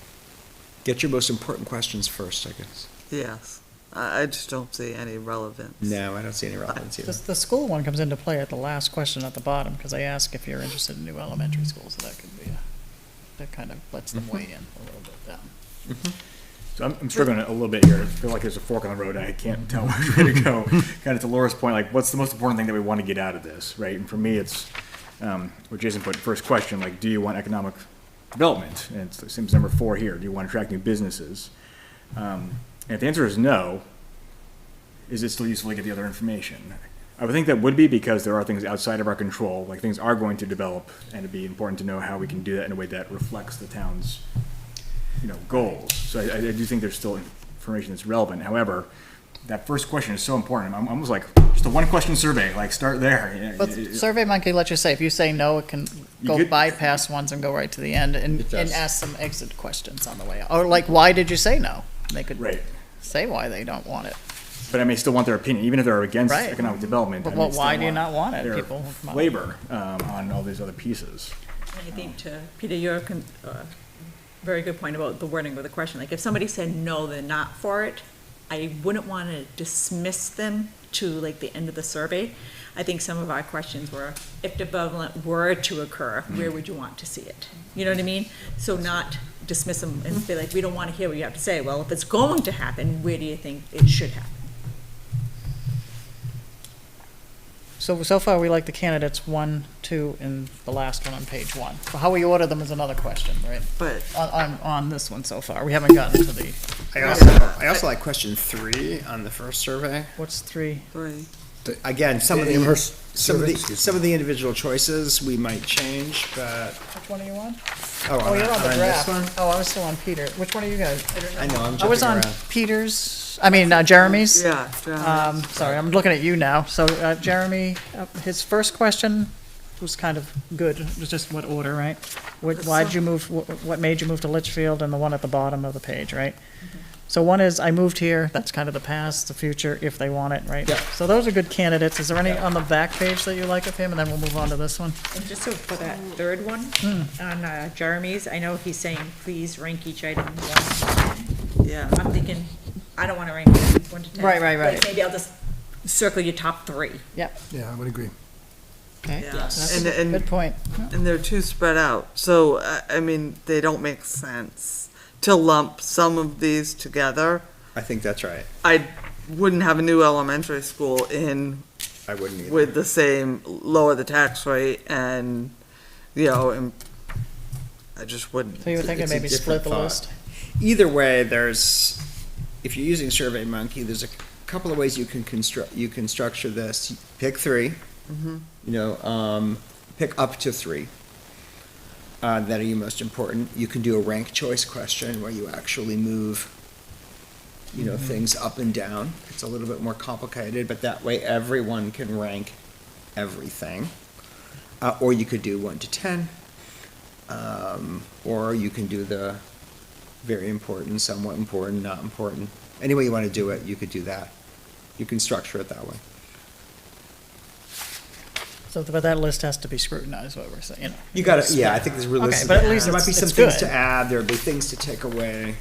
get your most important questions first, I guess. Yes. I just don't see any relevance. No, I don't see any relevance either. The school one comes into play at the last question at the bottom, because they ask if you're interested in new elementary schools, so that could be that kind of lets them weigh in a little bit down. So I'm struggling a little bit here. I feel like there's a fork on the road. I can't tell which way to go. Kind of to Laura's point, like, what's the most important thing that we want to get out of this, right? And for me, it's what Jason put first question, like, do you want economic development? And it seems number 4 here. Do you want to attract new businesses? And if the answer is no, is it still useful to get the other information? I would think that would be, because there are things outside of our control, like things are going to develop, and it'd be important to know how we can do that in a way that reflects the town's, goals. So I do think there's still information that's relevant. However, that first question is so important. I'm almost like, just a one-question survey, like, start there. But SurveyMonkey lets you say, if you say no, it can You go get- bypass ones and go right to the end and It does. ask some exit questions on the way out. Or like, why did you say no? They could Right. say why they don't want it. But I may still want their opinion, even if they're against Right. economic development. But I may why still do you want not want it? their People come on. flavor on all these other pieces. And I think to Peter, your very good point about the wording of the question. Like if somebody said no, they're not for it, I wouldn't want to dismiss them to like the end of the survey. I think some of our questions were, if development were to occur, where would you want to see it? You know what I mean? So not dismiss them and be like, we don't want to hear what you have to say. Well, if it's going to happen, where do you think it should happen? So far, we like the candidates 1, 2, and the last one on page 1. So how we order them is another question, right? But On this one so far, we haven't gotten to the, I also like question 3 on the first survey. what's 3? three. Again, some of the, Amherst some of survey, the, excuse some of the individual choices we might change, but, Which one are you on? oh, Oh, you're on the this draft. one? Oh, I was still on Peter. Which one are you guys? I know, I'm I was jumping on around. Peter's, Jeremy's. Yeah, John. Sorry, I'm looking at you now. So Jeremy, his first question was kind of good. It was just what order, right? Why'd you move, what made you move to Litchfield, and the one at the bottom of the page, right? So one is, I moved here, that's kind of the past, the future, if they want it, right? Yeah. So those are good candidates. Is there any on the back page that you like of him? And then we'll move on to this one. And just so for that third one, on Jeremy's, I know he's saying, please rank each item 1. Yeah. I'm thinking, I don't want to rank them 1 to 10. Right. Like, maybe I'll just circle your top 3. Yep. Yeah, I would agree. Okay. Yeah. That's And, a and, good point. and they're too spread out. So, I mean, they don't make sense to lump some of these together. I think that's right. I wouldn't have a new elementary school in I wouldn't either. with the same, lower the tax rate and, and I just wouldn't. So you were thinking It's a maybe split different the thought. list? Either way, if you're using SurveyMonkey, there's a couple of ways you can structure this. Pick 3. Pick up to 3 that are your most important. You can do a rank choice question where you actually move, things up and down. It's a little bit more complicated, but that way everyone can rank everything. Or you could do 1 to 10. Or you can do the very important, somewhat important, not important. Any way you want to do it, you could do that. You can structure it that way. So, but that list has to be scrutinized, what we're saying, You got to, yeah, I think there's realistic. Okay, but at least there might be it's- some it's things good. to add, there'll be things to take away.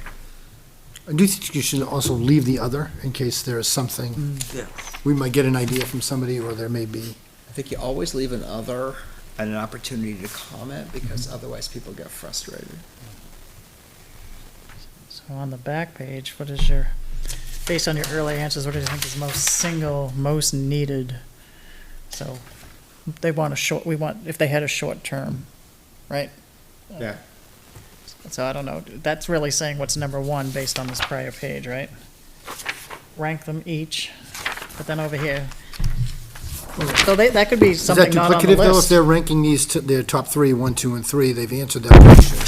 I do think you should also leave the other in case there is something, Yeah. we might get an idea from somebody, or there may be. I think you always leave an other and an opportunity to comment, because otherwise people get frustrated. So on the back page, based on your early answers, what do you think is most needed? So they want if they had a short term, right? Yeah. So I don't know, that's really saying what's number 1 based on this prior page, right? Rank them each, but then over here. So that could be Is that something not on the duplicative, though, if list. they're ranking their top 3, 1, 2, and 3, they've answered that question.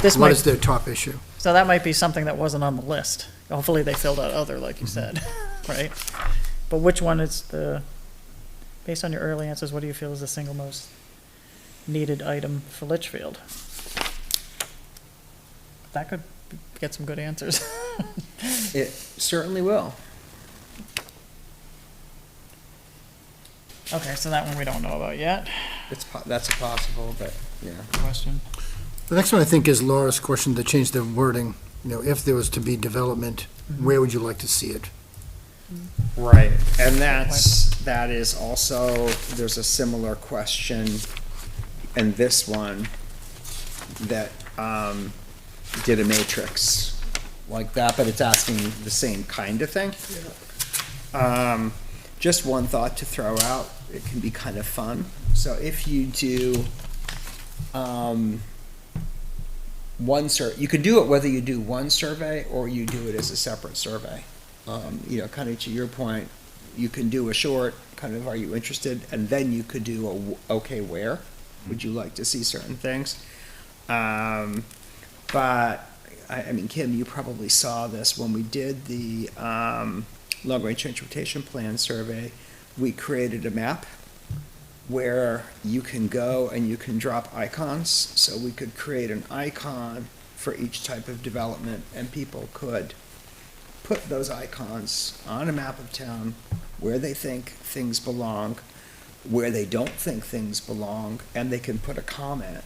This What might, is their top issue? so that might be something that wasn't on the list. Hopefully they filled out other, like you said, right? But which one is based on your early answers, what do you feel is the single most needed item for Litchfield? That could get some good answers. It certainly will. Okay, so that one we don't know about yet. That's a possible, but, yeah. Question. The next one, I think, is Laura's question to change the wording. If there was to be development, where would you like to see it? Right, and that is also, there's a similar question in this one that did a matrix like that, but it's asking the same kind of thing. Just one thought to throw out, it can be kind of fun. So if you do you can do it whether you do one survey or you do it as a separate survey. Kind of to your point, you can do a short, kind of, are you interested? And then you could do okay, where would you like to see certain things? But, I mean, Kim, you probably saw this when we did the long-range transportation plan survey. We created a map where you can go and you can drop icons. So we could create an icon for each type of development, and people could put those icons on a map of town where they think things belong, where they don't think things belong, and they can put a comment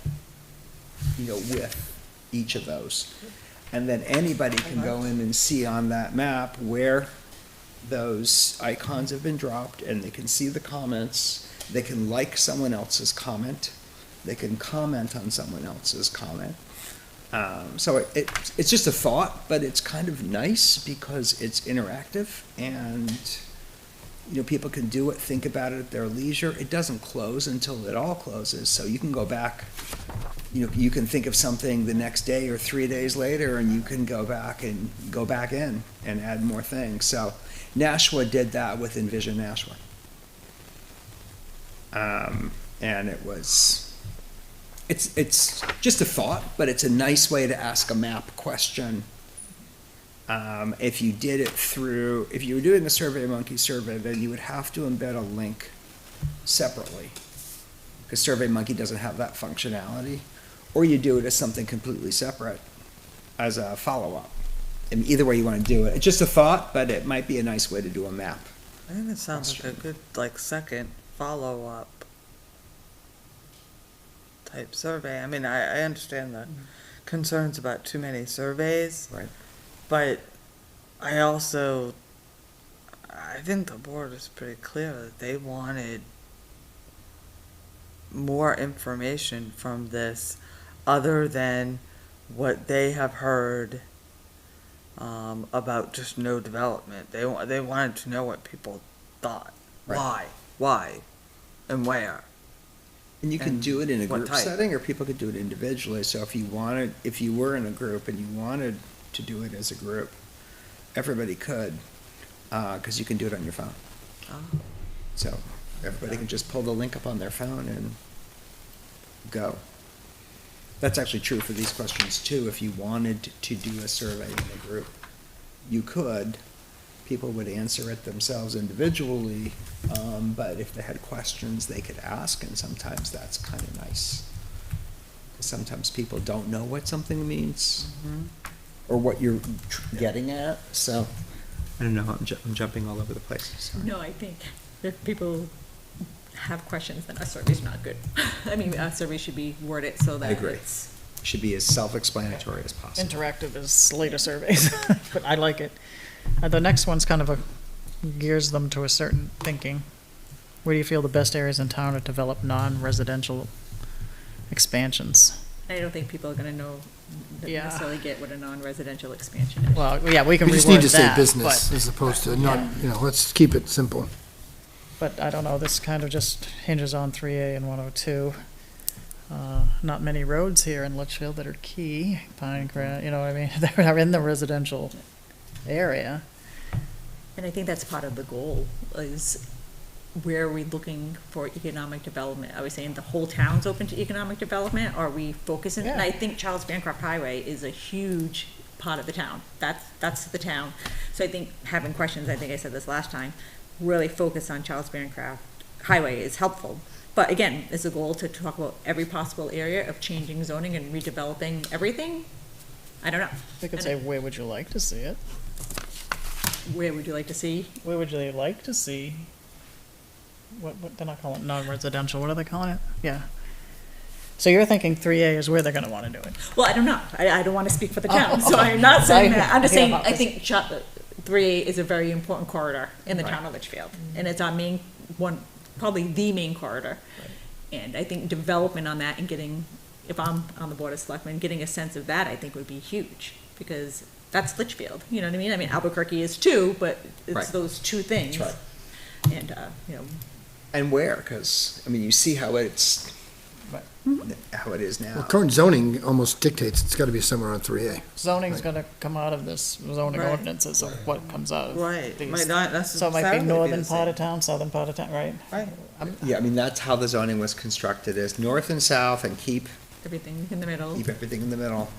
with each of those. And then anybody can go in and see on that map where those icons have been dropped, and they can see the comments. They can like someone else's comment. They can comment on someone else's comment. So it's just a thought, but it's kind of nice because it's interactive, and people can do it, think about it at their leisure. It doesn't close until it all closes, so you can go back. You can think of something the next day or 3 days later, and you can go back in and add more things. So Nashua did that with Envision Nashua. And it's just a thought, but it's a nice way to ask a map question. If you were doing the SurveyMonkey survey, then you would have to embed a link separately, because SurveyMonkey doesn't have that functionality. Or you do it as something completely separate, as a follow-up. And either way you want to do it. It's just a thought, but it might be a nice way to do a map. I think it sounds like a good, second follow-up type survey. I mean, I understand the concerns about too many surveys. Right. But I think the board is pretty clear that they wanted more information from this other than what they have heard about just no development. They wanted to know what people thought. Right. Why, and where. And you can And do it in a what group type? setting, or people could do it individually. So if you were in a group and you wanted to do it as a group, everybody could, because you can do it on your phone. Oh. So everybody can just pull the link up on their phone and go. That's actually true for these questions too. If you wanted to do a survey in a group, you could. People would answer it themselves individually, but if they had questions, they could ask, and sometimes that's kind of nice. Sometimes people don't know what something means, or what you're getting at, so, I don't know, I'm jumping all over the place, sorry. No, I think if people have questions, then a survey's not good. I mean, a survey should be worded so that I agree. it's. Should be as self-explanatory as possible. Interactive as later surveys, but I like it. The next one's kind of gears them to a certain thinking. Where do you feel the best areas in town to develop non-residential expansions? I don't think people are gonna know, Yeah. necessarily get what a non-residential expansion is. Well, yeah, we can We just need to reword say that, business but, as opposed to not, let's keep it simple. but I don't know, this kind of just hinges on 3A and 102. Not many roads here in Litchfield that are key, Pinecrest, you know what I mean? They're in the residential area. And I think that's part of the goal, is where are we looking for economic development? Are we saying the whole town's open to economic development? Or are we focusing? And Yeah. I think Charles Bancroft Highway is a huge part of the town. That's the town. So I think having questions, I think I said this last time, really focus on Charles Bancroft Highway is helpful. But again, is the goal to talk about every possible area of changing zoning and redeveloping everything? I don't know. We could say, where would you like to see it? Where would you like to see? Where would you like to see? What, they're not calling it non-residential, what are they calling it? Yeah. So you're thinking 3A is where they're gonna wanna do it? Well, I don't know. I don't want to speak for the town, Oh, so okay. I'm not saying I- that. I'm just yeah, saying, I obviously. think 3A is a very important corridor in the Right. town of Litchfield. And it's our main one, probably the main corridor. And I think development on that and getting, if I'm on the board of selectmen, getting a sense of that, I think would be huge. Because that's Litchfield, you know what I mean? I mean, Albuquerque is too, but it's Right. those two things. That's right. And, And where, because, I mean, you see how it's, how it is Well, now. current zoning almost dictates it's gotta be somewhere on 3A. Zoning's gonna come out of this zoning Right. ordinances of what comes out of Right, these. might not So it necessarily might be northern the part same. of town, southern part of town, right? Right. Yeah, I mean, that's how the zoning was constructed, is north and south, and keep everything in the middle. everything in the middle.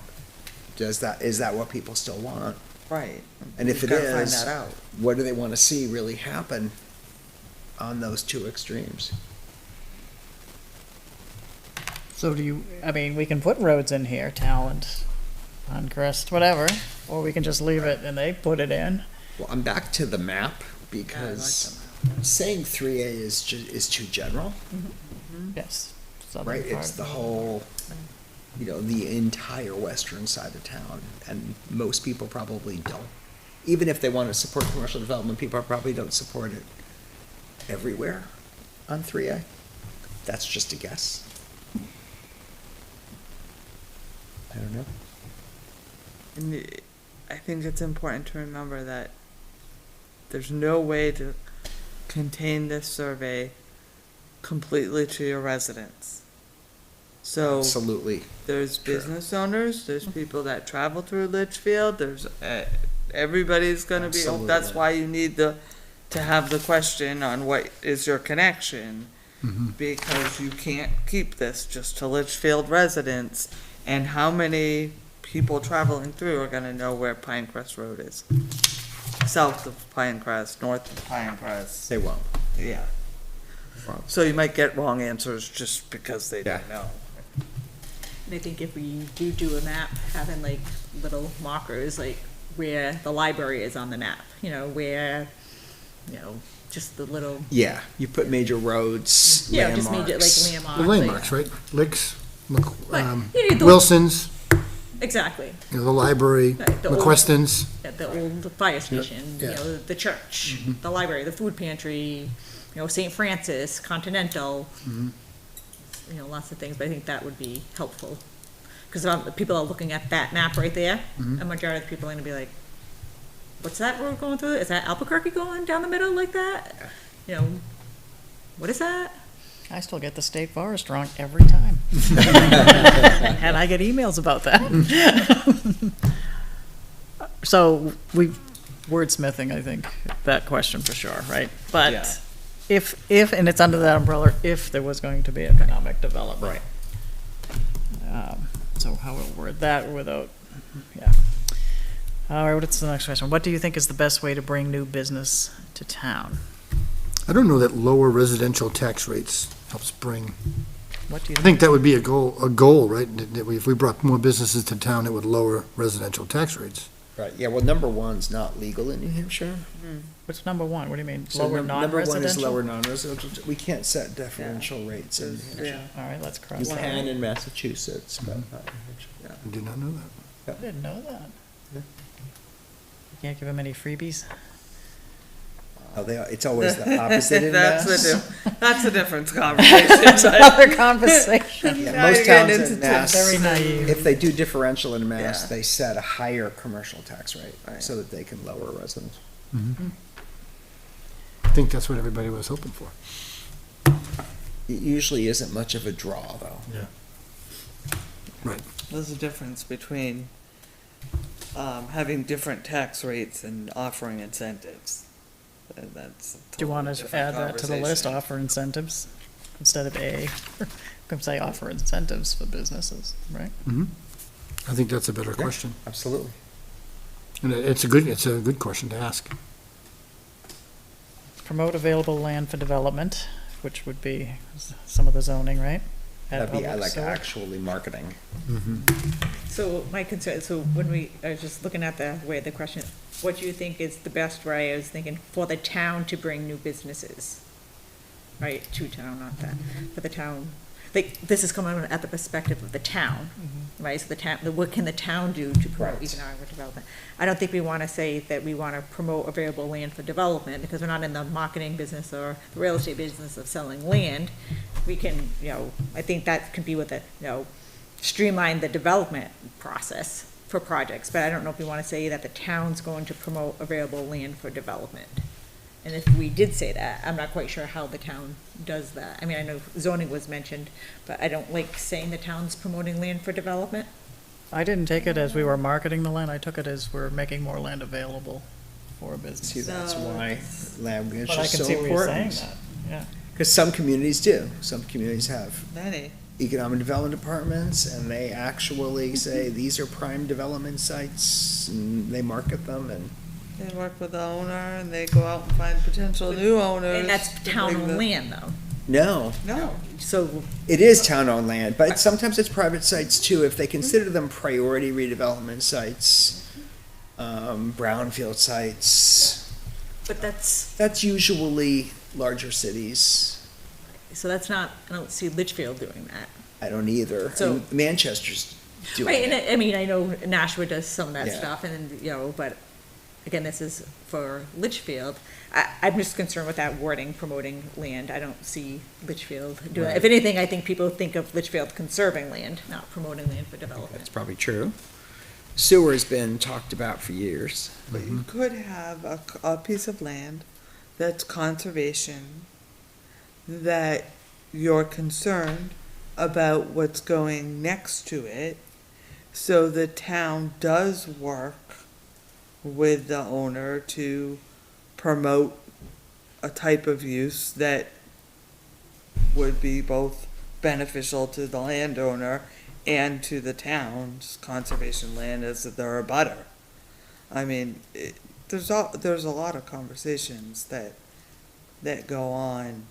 Is that what people still want? Right. And if We've it gotta find is, that out. what do they want to see really happen on those two extremes? So do you, I mean, we can put roads in here, Talent, Pinecrest, whatever, or we can just leave it and they put it in. Well, I'm back to the map, because saying 3A is too general, Yes. southern right? part It's of the it. whole, you know, the entire western side of town, and most people probably don't. Even if they want to support commercial development, people probably don't support it everywhere on 3A. That's just a guess. I don't know. And I think it's important to remember that there's no way to contain this survey completely to your residents. So Absolutely. there's business owners, there's people that travel through Litchfield, there's, everybody's gonna be, that's Absolutely. why you need to have the question on what is your connection. Because you can't keep this just to Litchfield residents, and how many people traveling through are gonna know where Pinecrest Road is? South of Pinecrest, north of Pinecrest, They won't. yeah. So you might get wrong answers just because they don't Yeah. know. And I think if we do a map, having like little markers, like where the library is on the map, you know, where, you know, just the little, Yeah, you put major roads, yeah, just made it landmarks. like landmarks. The landmarks, right? Licks, Right. You need the- Wilson's, Exactly. you know, the library, Right, the old- McQuestion's. At the old fire station, you Yeah. know, the church, the library, the food pantry, you know, St. Francis, Continental, you know, lots of things, but I think that would be helpful. Because people are looking at that map right there, a majority of the people are gonna be like, what's that road going through? Is that Albuquerque going down the middle like that? You know, what is that? I still get the state forest wrong every time. And I get emails about that. So we, wordsmithing, I think, that question for sure, right? Yeah. But if, and it's under that umbrella, if there was going to be economic development. Right. So how we'll word that without, yeah. All right, what's the next question? What do you think is the best way to bring new business to town? I don't know that lower residential tax rates helps bring, What do you I think that would be a goal, right? That if we brought more businesses to town, it would lower residential tax rates. Right, yeah, well, number one's not legal in New Hampshire. What's number one? What do you mean? So Lower Number one is non-residential? lower non-residential. We can't set differential rates in New Hampshire. Yeah. All right, let's You cross that. can in Massachusetts, but not in New Hampshire. I did not know that. I didn't know that. Yeah. You can't give them any freebies? Oh, it's always the opposite in That's Mass. that's a different conversation. Another conversation. Yeah, Now most you're getting towns in into Mass, Very naive. if they do differential in Mass, Yeah. they set a higher commercial tax rate Right. so that they can lower residents. I think that's what everybody was hoping for. It usually isn't much of a draw, though. Right. There's a difference between having different tax rates and offering incentives. And that's a Do you want totally to different add that to the list, conversation. offer incentives, instead of A? Come say offer incentives for businesses, right? I think that's a better question. Absolutely. And it's a good question to ask. Promote available land for development, which would be some of the zoning, right? Add That'd be public like sewer. actually marketing. So my concern, so when I was just looking at the way the question, what do you think is the best way? I was thinking for the town to bring new businesses, right, to town, not that, for the town. Like, this is coming at the perspective of the town, right? So the town, what can the town do to promote Right. economic development? I don't think we want to say that we want to promote available land for development, because we're not in the marketing business or the real estate business of selling land. We can, you know, I think that can be with the, you know, streamline the development process for projects, but I don't know if we want to say that the town's going to promote available land for development. And if we did say that, I'm not quite sure how the town does that. I mean, I know zoning was mentioned, but I don't like saying the town's promoting land for development. I didn't take it as we were marketing the land, I took it as we're making more land available for business. See, that's No, why language But I is can so see where you're saying important. that, yeah. Because some communities do. Some communities have Many. economic development departments, and they actually say, these are prime development sites, and they market them, and They work with the owner and they go out and find potential new owners. And that's to bring town-owned the- land, though. no, No, So, it is town-owned land, but sometimes it's private sites too, if they consider them priority redevelopment sites, brownfield sites. but That's usually larger cities. so that's not, I don't see Litchfield doing that. I don't either. So- And Manchester's doing Right, and it. I mean, I know Nashua does some of that Yeah. stuff, and, you know, but again, this is for Litchfield. I'm just concerned with that wording, promoting land. I don't see Litchfield doing, if anything, I think people think of Litchfield conserving land, not promoting land for development. That's probably true. Sewer's been talked about for years. But you could have a piece of land that's conservation, that you're concerned about what's going next to it, so the town does work with the owner to promote a type of use that would be both beneficial to the landowner and to the town's conservation land as their abutter. I mean, there's a lot of conversations that go on,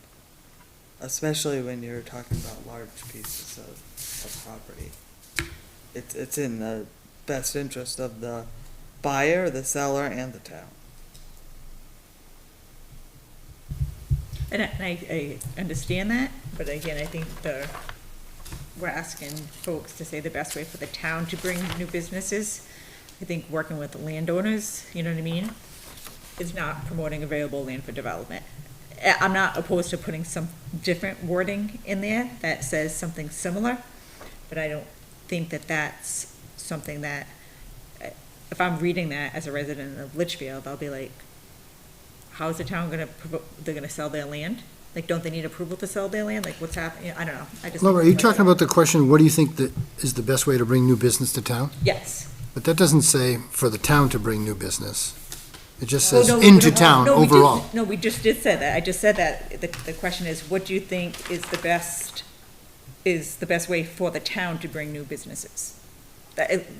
especially when you're talking about large pieces of property. It's in the best interest of the buyer, the seller, and the town. And I understand that, but again, I think we're asking folks to say the best way for the town to bring new businesses. I think working with the landowners, you know what I mean, is not promoting available land for development. I'm not opposed to putting some different wording in there that says something similar, but I don't think that that's something that, if I'm reading that as a resident of Litchfield, I'll be like, how is the town gonna, they're gonna sell their land? Like, don't they need approval to sell their land? Like, what's happening? I don't know. I just. Laura, are you talking about the question, what do you think that is the best way to bring new business to town? Yes. But that doesn't say for the town to bring new business. It just Oh, says no, into no, town no, we did- overall. No, we just did say that. I just said that. The question is, what do you think is the best way for the town to bring new businesses?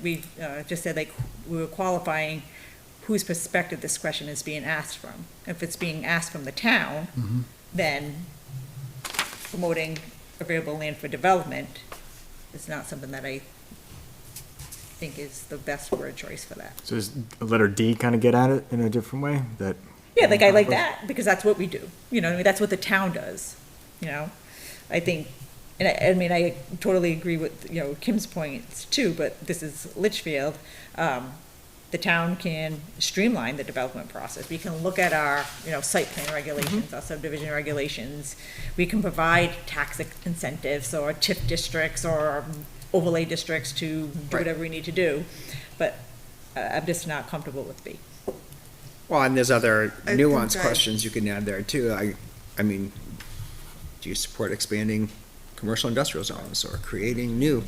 We just said, like, we were qualifying whose perspective this question is being asked from. If it's being asked from the town, then promoting available land for development is not something that I think is the best word choice for that. So does letter D kind of get at it in a different way? That Yeah, like, I like that, because that's what we do, you know, what I mean, that's what the town does, you know? I think, and I mean, I totally agree with, you know, Kim's points too, but this is Litchfield. The town can streamline the development process. We can look at our, you know, site plan regulations, our subdivision regulations. We can provide tax incentives or TIF districts or overlay districts to do whatever we need to do, but I'm just not comfortable with B. Well, and there's other I think nuanced I- questions you can add there too. I mean, do you support expanding commercial industrial zones or creating new?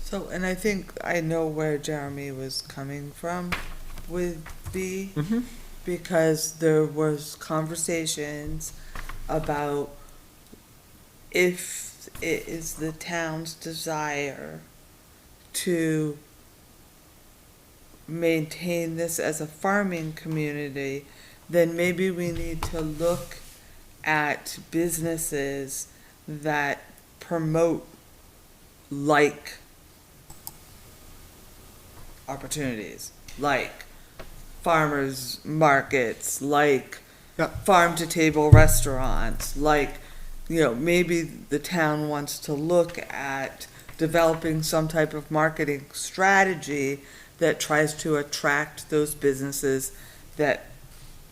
So, and I think I know where Jeremy was coming from with B, Mm-hmm. because there was conversations about if it is the town's desire to maintain this as a farming community, then maybe we need to look at businesses that promote like opportunities, like farmers markets, like Yeah. farm to table restaurants, like, you know, maybe the town wants to look at developing some type of marketing strategy that tries to attract those businesses that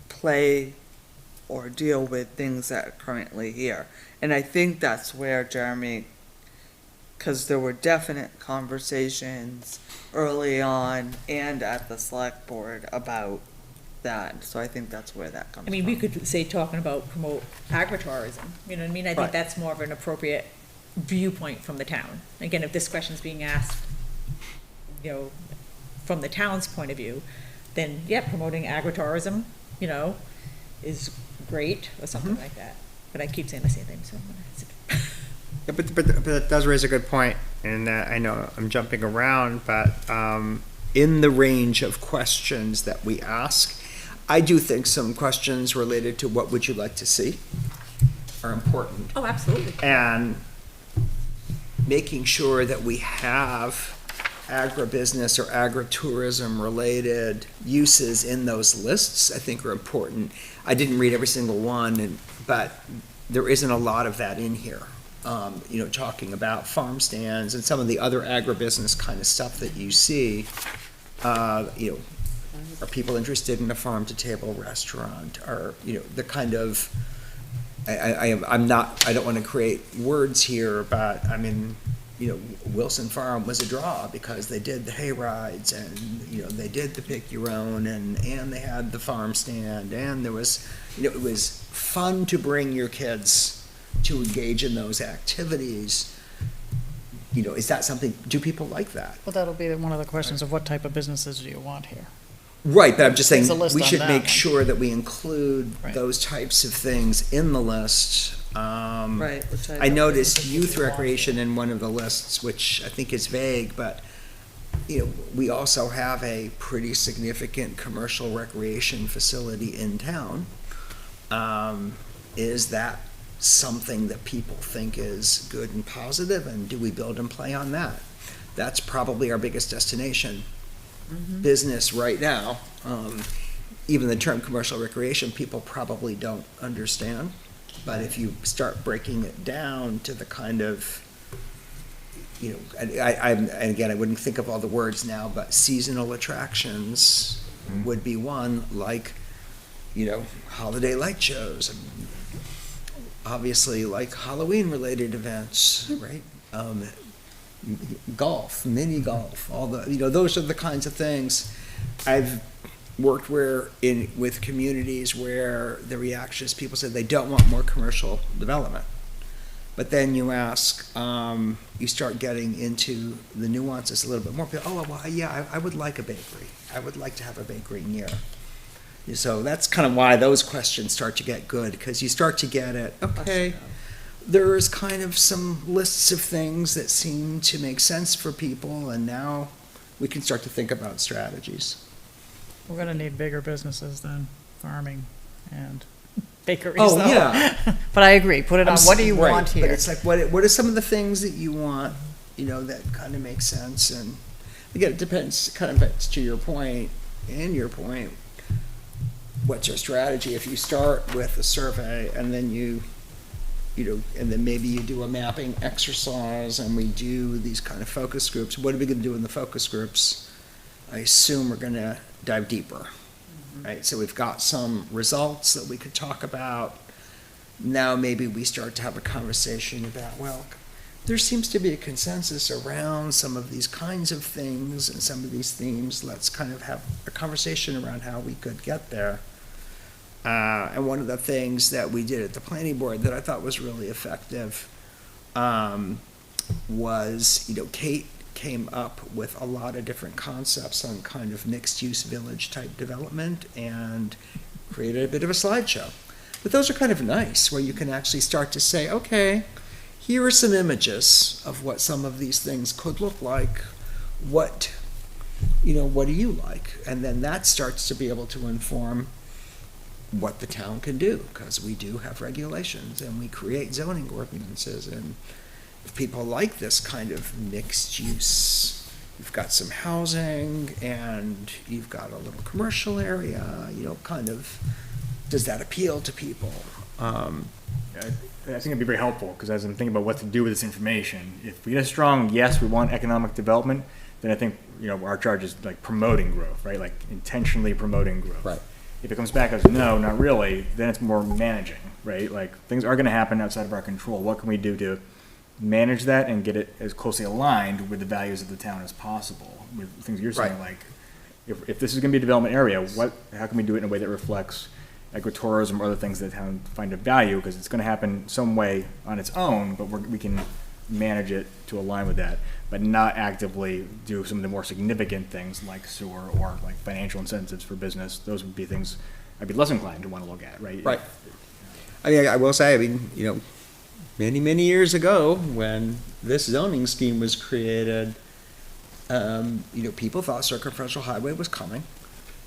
play or deal with things that are currently here. And I think that's where Jeremy, because there were definite conversations early on and at the select board about that, so I think that's where that comes I from. mean, we could say, talking about promote agritourism, you know what I mean? I think Right. that's more of an appropriate viewpoint from the town. Again, if this question's being asked, you know, from the town's point of view, then, yeah, promoting agritourism, you know, is great, or something like that. But I keep saying the same thing, so I'm gonna. Yeah, but that does raise a good point, and I know I'm jumping around, but in the range of questions that we ask, I do think some questions related to what would you like to see are important. Oh, absolutely. And making sure that we have agribusiness or agritourism related uses in those lists, I think are important. I didn't read every single one, but there isn't a lot of that in here. talking about farm stands and some of the other agribusiness kind of stuff that you see, are people interested in a farm-to-table restaurant? Or, the kind of, I don't want to create words here, but, I mean, Wilson Farm was a draw because they did the hay rides and, they did the pick your own and they had the farm stand and there was, it was fun to bring your kids to engage in those activities. Is that something, do people like that? Well, that'll be one of the questions of what type of businesses do you want here? Right, but I'm just saying, There's a list we on should that make one. sure that we include Right. those types of things in the list. Right, which I noticed youth recreation in one of the lists, which I think is vague, but, we also have a pretty significant commercial recreation facility in town. Is that something that people think is good and positive, and do we build and play on that? That's probably our biggest destination business right now. Even the term commercial recreation, people probably don't understand. But if you start breaking it down to the kind of, and again, I wouldn't think of all the words now, but seasonal attractions would be one, like, holiday light shows, and obviously like Halloween-related events, right? Golf, mini golf, all the, those are the kinds of things. I've worked with communities where the reaction is people said they don't want more commercial development. But then you ask, you start getting into the nuances a little bit more. People, well, yeah, I would like a bakery. I would like to have a bakery near. So that's kind of why those questions start to get good, because you start to get it, okay, there's kind of some lists of things that seem to make sense for people, and now we can start to think about strategies. We're gonna need bigger businesses than farming and bakeries, Oh, though. yeah. But I agree, put it on, what do you Right, want But here? it's like, what are some of the things that you want, that kind of make sense? And again, it depends, kind of it's to your point, and your point, what's your strategy? If you start with a survey and then and then maybe you do a mapping exercise and we do these kind of focus groups, what are we gonna do in the focus groups? I assume we're gonna dive deeper, right? So we've got some results that we could talk about. Now maybe we start to have a conversation about, well, there seems to be a consensus around some of these kinds of things and some of these themes. Let's kind of have a conversation around how we could get there. And one of the things that we did at the planning board that I thought was really effective was, Kate came up with a lot of different concepts on kind of mixed-use village type development and created a bit of a slideshow. But those are kind of nice, where you can actually start to say, okay, here are some images of what some of these things could look like. What do you like? And then that starts to be able to inform what the town can do, because we do have regulations and we create zoning ordinances, and if people like this kind of mixed use, you've got some housing and you've got a little commercial area, kind of, does that appeal to people? I think it'd be very helpful, because as I'm thinking about what to do with this information, if we get a strong yes, we want economic development, then I think, our charge is like promoting growth, right? Like intentionally promoting growth. Right. If it comes back as no, not really, then it's more managing, right? Like things are gonna happen outside of our control. What can we do to manage that and get it as closely aligned with the values of the town as possible? With things you're saying, Right. like, if this is gonna be a development area, how can we do it in a way that reflects agritourism or other things that town find of value? Because it's gonna happen some way on its own, but we can manage it to align with that, but not actively do some of the more significant things like sewer or like financial incentives for business. Those would be things I'd be less inclined to want to look at, right? Right. I will say, many, many years ago, when this zoning scheme was created, people thought circumferential highway was coming.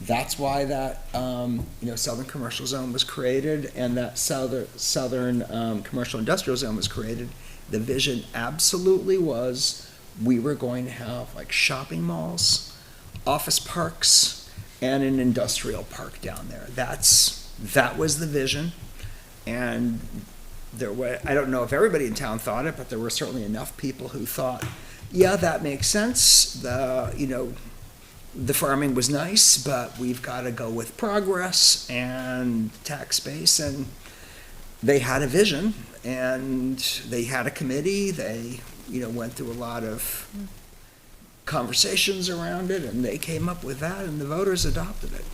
That's why that, southern commercial zone was created, and that southern commercial industrial zone was created. The vision absolutely was we were going to have like shopping malls, office parks, and an industrial park down there. That was the vision. And there were, I don't know if everybody in town thought it, but there were certainly enough people who thought, yeah, that makes sense. The farming was nice, but we've got to go with progress and tax base. And they had a vision, and they had a committee. They, went through a lot of conversations around it, and they came up with that, and the voters adopted it.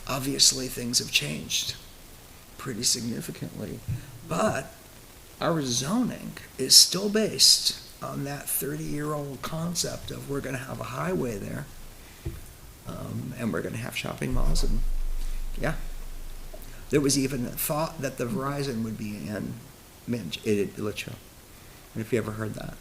Obviously, things have changed pretty significantly, but our zoning is still based on that 30-year-old concept of we're going to have a highway there, and we're going to have shopping malls, and yeah. There was even a thought that the Verizon would be in Litchfield. If you ever heard that.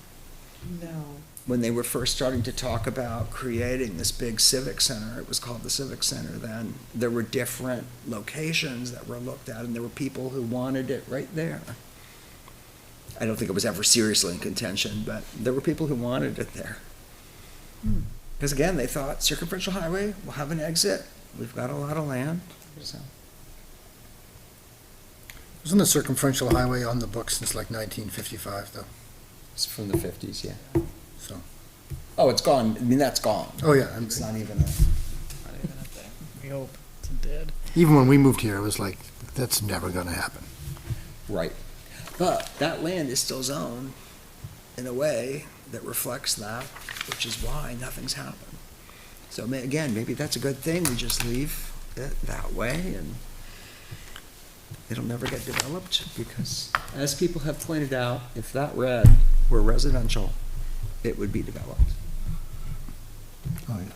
No. When they were first starting to talk about creating this big civic center, it was called the Civic Center then, there were different locations that were looked at, and there were people who wanted it right there. I don't think it was ever seriously in contention, but there were people who wanted it there. Because again, they thought circumferential highway, we'll have an exit, we've got a lot of land, so. Wasn't the circumferential highway on the books since like 1955, though? It's from the 50s, yeah. So, Oh, it's gone, I mean, that's gone. oh yeah, It's not even We hope it's dead. even when we moved here, it was like, that's never gonna happen. right. But that land is still zoned in a way that reflects that, which is why nothing's happened. So again, maybe that's a good thing, we just leave it that way and it'll never get developed because, as people have pointed out, if that red were residential, it would be developed. Oh, yeah.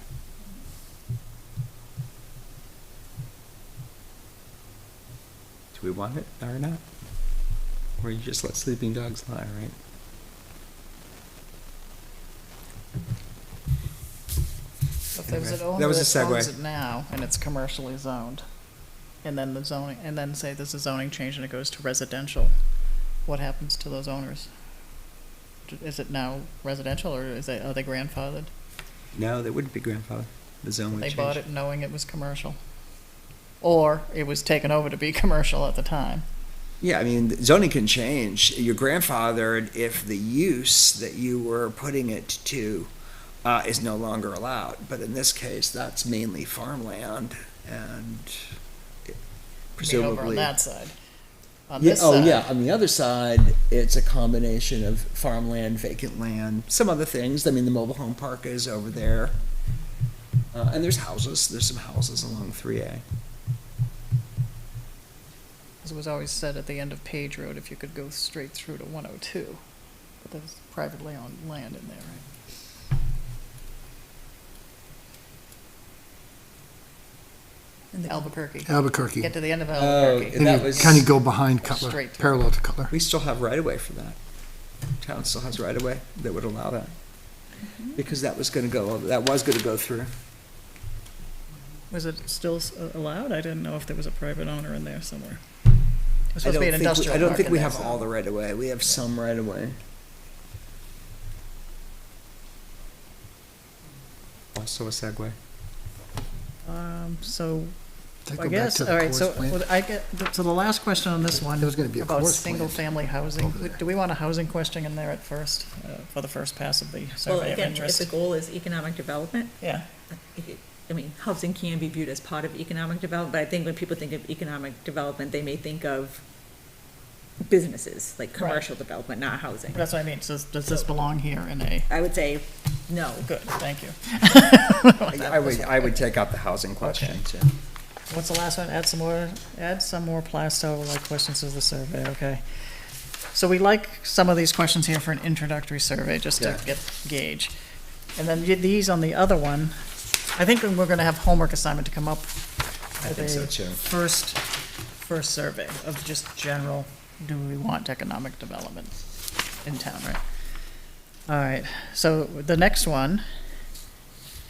Do we want it or not? Or you just let sleeping dogs lie, right? If there was an That owner was a that owns segue. it now and it's commercially zoned, and then the zoning, and then say there's a zoning change and it goes to residential, what happens to those owners? Is it now residential or are they grandfathered? No, they wouldn't be grandfathered. The zone would They change. bought it knowing it was commercial? Or it was taken over to be commercial at the time? Yeah, I mean, zoning can change. You're grandfathered if the use that you were putting it to is no longer allowed. But in this case, that's mainly farmland and I mean, presumably. over on that side. On Yeah, this oh, side, yeah, on the other side, it's a combination of farmland, vacant land, some other things. I mean, the mobile home park is over there. And there's houses, there's some houses along 3A. As it was always said at the end of Page Road, if you could go straight through to 102. But there's privately owned land in there, right? Albuquerque. Albuquerque. Get to the end of Oh, Albuquerque. Then that you was- kind of go behind Cutler, Straight through. parallel to Cutler. We still have right-of-way for that. Town still has right-of-way that would allow that. Because that was gonna go through. Was it still allowed? I didn't know if there was a private owner in there somewhere. It was I supposed to be an industrial I don't park think in we there, have so- all the right-of-way. We have some right-of-way. Also a segue. So, That I go back guess, to the all right, course so, plan? so the last question on this one. There was gonna be a about course plan single-family housing. over there. Do we want a housing question in there at first, for the first pass of the Well, survey of again, if the interest? goal is economic development, Yeah, I mean, housing can be viewed as part of economic development, but I think when people think of economic development, they may think of businesses, like commercial development, not housing. that's what I mean. So does this belong here in A? I would say, no. Good, thank you. I would take out the housing question too. What's the last one? Add some more Plasto-like questions to the survey, okay. So we like some of these questions here for an introductory survey, just to Yeah. gauge. And then these on the other one, I think we're gonna have homework assignment to come up I with think so a too. first survey of just general, do we want economic development in town, right? All right, so the next one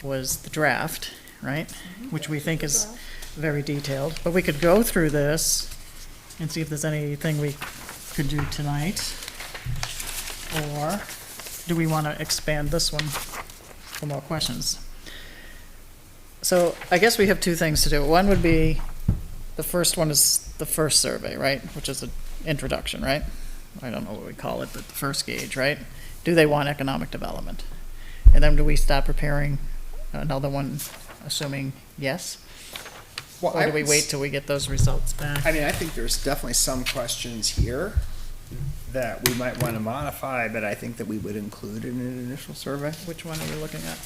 was the draft, right? Which we think is very detailed, but we could go through this and see if there's anything we could do tonight. Or do we want to expand this one for more questions? So I guess we have two things to do. One would be, the first one is the first survey, right? Which is introduction, right? I don't know what we call it, but the first gauge, right? Do they want economic development? And then do we start preparing another one, assuming yes? Well, Or do we wait till we get those results back? I mean, I think there's definitely some questions here that we might want to modify, but I think that we would include in an initial survey. Which one are we looking at?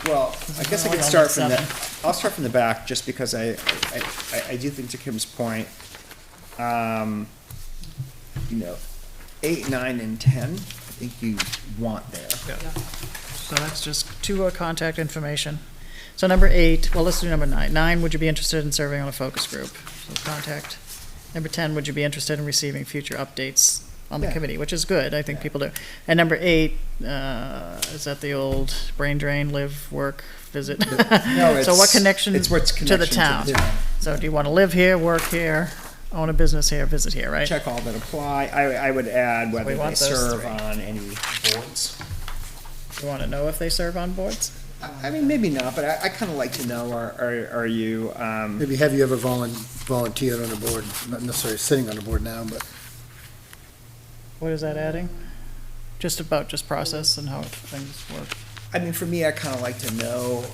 Well, I guess I only could on start from the, seven. I'll start from the back, just because I do think, to Kim's point, you know, 8, 9, and 10, I think you want there. So that's just two contact information. So number 8, well, let's do number 9. 9, would you be interested in serving on a focus group? So contact. Number 10, would you be interested in receiving future updates on the Yeah. committee, which is good, I think people do. And number 8, is that the old brain drain, live, work, visit? No, So what connection it's what's to the connection town? So do you want to live here, work here, own a business here, visit here, right? Check all that apply. I would add whether we they want those serve 3. on any boards. You want to know if they serve on boards? I mean, maybe not, but I kind of like to know, are you, Maybe have you ever volunteered on a board, not necessarily sitting on a board now, but What is that adding? Just process and how things work. I mean, for me, I kind of like to know,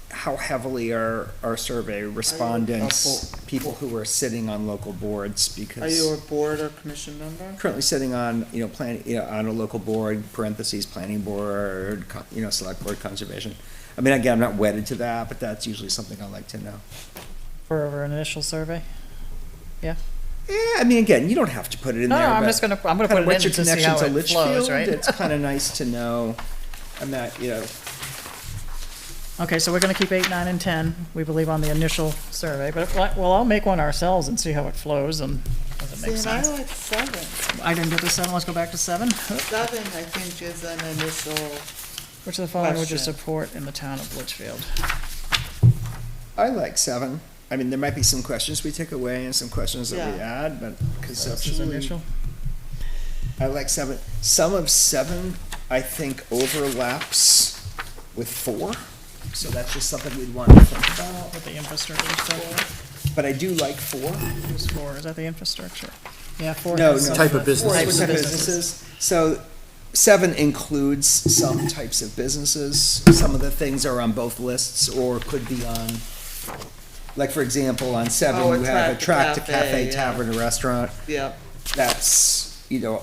how heavily are our survey respondents, people who are sitting on local boards, Are you because a board or commission member? currently sitting on, on a local board, parentheses, planning board, select board, conservation. I mean, again, I'm not wedded to that, but that's usually something I like to know. For an initial survey? Yeah? Yeah, I mean, again, you don't have to put it in No, there, I'm but just gonna put kinda it in what's your to see connection how to it Litchfield? flows, right? It's kind of nice to know. I'm not, Okay, so we're gonna keep 8, 9, and 10, we believe on the initial survey, but, well, I'll make one ourselves and see how it flows and does it See, make and I sense? like 7. I didn't get the 7, let's go back to 7. 7, I think, is an initial, Which of the following would you Question. support in the town of Litchfield? I like 7. I mean, there might be some questions we take away and some questions that we Yeah. add, but This is conceptually, initial. I like 7. Some of 7, I think, overlaps with 4, so that's just something we'd want to think about. With the infrastructure stuff. But I do like 4. Who's 4, is that the infrastructure? Yeah, 4. No, has no. some- Type of business. Types of businesses. So 7 includes some types of businesses. Some of the things are on both lists or could be on, like, for example, on 7, Oh, you have a tract to cafe, cafe, yeah. tavern, restaurant. yep. That's,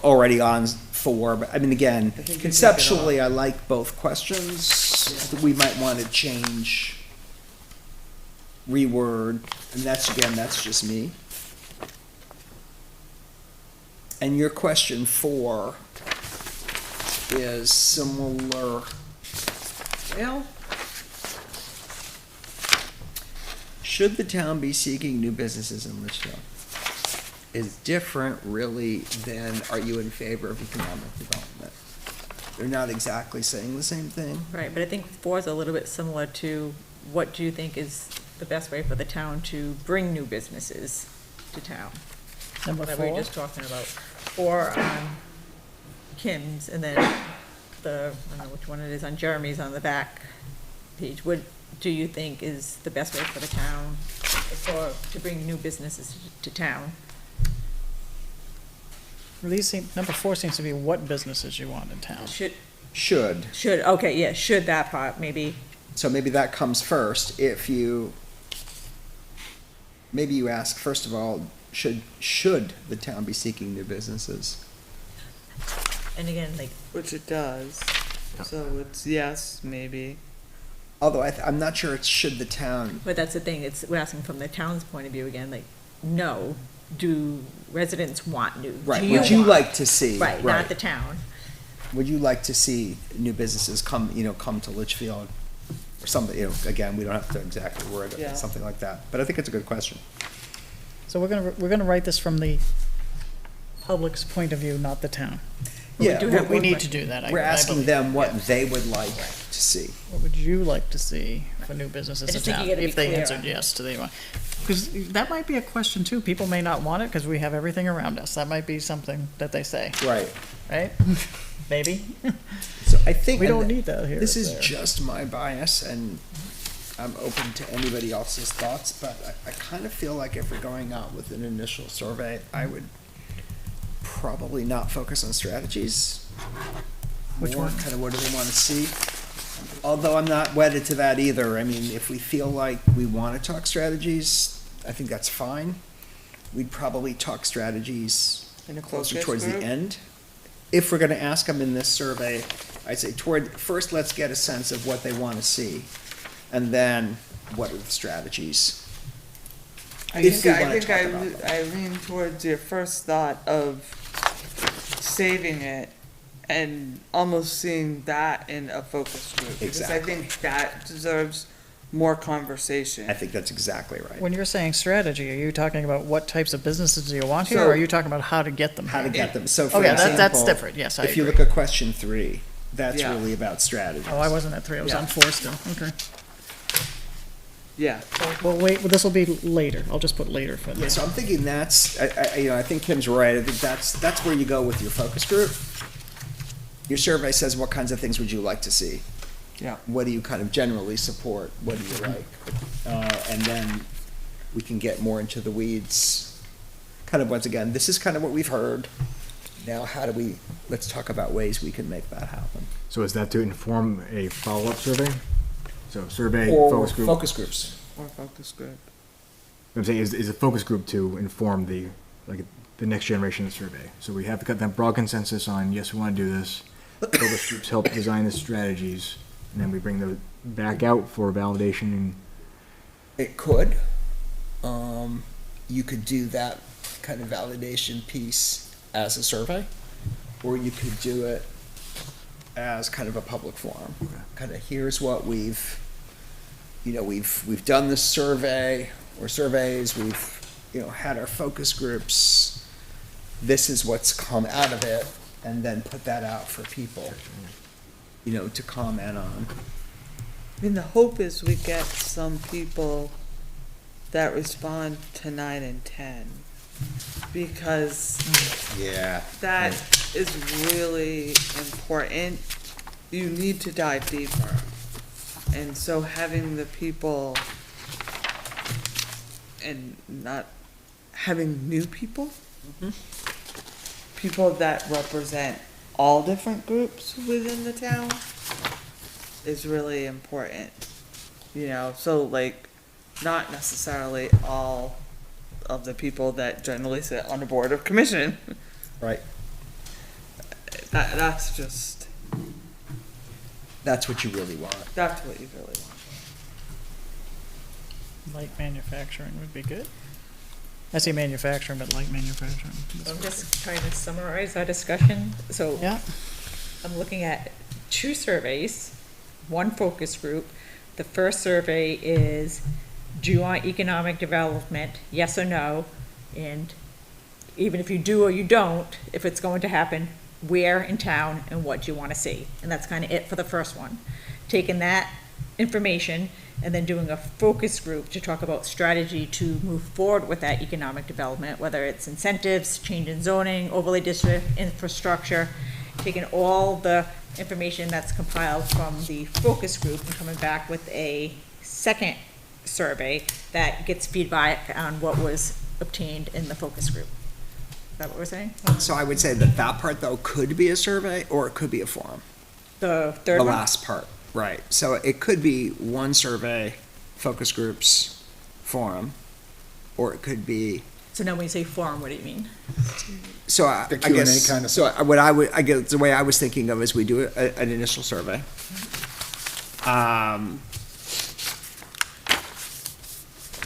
already on 4, but I mean, again, think you take it conceptually, I like both questions. We might want to change, reword, and that's just me. And your question 4 is similar. Well, should the town be seeking new businesses in Litchfield? Is different really than are you in favor of economic development? They're not exactly saying the same thing. Right, but I think 4 is a little bit similar to what do you think is the best way for the town to bring new businesses to town? Number That we were 4? just talking about. 4 on Kim's, and then I don't know which one it is, on Jeremy's on the back page. What do you think is the best way for the town, to bring new businesses to town? Number 4 seems to be what businesses you want in town. Should. Okay, yeah, should that part, maybe. So maybe that comes first. Maybe you ask, first of all, should the town be seeking new businesses? And again, like, Which it does. So it's yes, maybe. Although I'm not sure it's should the town. but that's the thing, we're asking from the town's point of view again, like, no, do residents want new? Right, Do would you want- like to see? Right, not the town. Would you like to see new businesses come to Litchfield? Or something, again, we don't have to exactly word Yeah. it, something like that. But I think it's a good question. So we're gonna write this from the public's point of view, not the town. Yeah, do have We one need to question. do that. we're I asking believe. them what they would like to see. What would you like to see for new businesses I in just think town? you gotta be If they clear answered on yes to the one. Because that might be a question too. People may not want it because we have everything around us. That might be something that they say, Right. right? Maybe. So I think We don't and need that here. this or is there. just my bias, and I'm open to anybody else's thoughts, but I kind of feel like if we're going out with an initial survey, I would probably not focus on strategies. Which More one? kind of what do they want to see? Although I'm not wedded to that either. I mean, if we feel like we want to talk strategies, I think that's fine. We'd probably talk strategies In a closer focus towards the group? end. If we're gonna ask them in this survey, I'd say first, let's get a sense of what they wanna see, and then what are the strategies? If we wanna talk about them. I lean towards your first thought of saving it and almost seeing that in a focus group. Because I Exactly. think that deserves more conversation. I think that's exactly right. When you're saying strategy, are you talking about what types of businesses do you want here, So- or are you talking about how to get them How to here? get them, so Oh, for yeah, that's example, different, yes, I if you agree. look at question 3, that's Yeah. really about strategies. Oh, I wasn't at 3, I was on Yeah. 4 still, okay. Yeah, Well, wait, well, this will be later, I'll just put later for Yeah, this. so I'm thinking I think Kim's right. I think that's where you go with your focus group. Your survey says, what kinds of things would you like to see? yeah. What do you kind of generally support? What do you like? And then we can get more into the weeds. Kind of, once again, this is kind of what we've heard. Now, let's talk about ways we can make that happen. So is that to inform a follow-up survey? So survey, Or focus group? focus groups. Or focus group. I'm saying is a focus group to inform the next generation of survey. So we have got that broad consensus on, yes, we want to do this. Focus groups help design the strategies, and then we bring those back out for validation and It could. You could do that kind of validation piece as a survey, or you could do it as kind of a public forum. Kind of, here's what we've done this survey or surveys, we've, had our focus groups. This is what's come out of it, and then put that out for people, to comment on. I mean, the hope is we get some people that respond to 9 and 10. Because Yeah. that is really important. You need to dive deeper. And so having the people and not having new people, people that represent all different groups within the town is really important. So like, not necessarily all of the people that generally sit on the board of commission. Right. That's just, That's what you really want. that's what you really want. Light manufacturing would be good. I say manufacturing, but light manufacturing. I'm just trying to summarize our discussion. So Yeah, I'm looking at 2 surveys, 1 focus group. The first survey is, do you want economic development, yes or no? And even if you do or you don't, if it's going to happen, where in town and what do you want to see? And that's kind of it for the first one. Taking that information and then doing a focus group to talk about strategy to move forward with that economic development, whether it's incentives, change in zoning, overlay district, infrastructure, taking all the information that's compiled from the focus group and coming back with a second survey that gets feedback on what was obtained in the focus group. Is that what we're saying? So I would say that part, though, could be a survey, or it could be a forum. The third The one? last part, right. So it could be one survey, focus groups, forum, or it could be, So now when you say forum, what do you mean? so I The Q&A guess, kind of so I guess the way I was thinking of is we do an initial survey.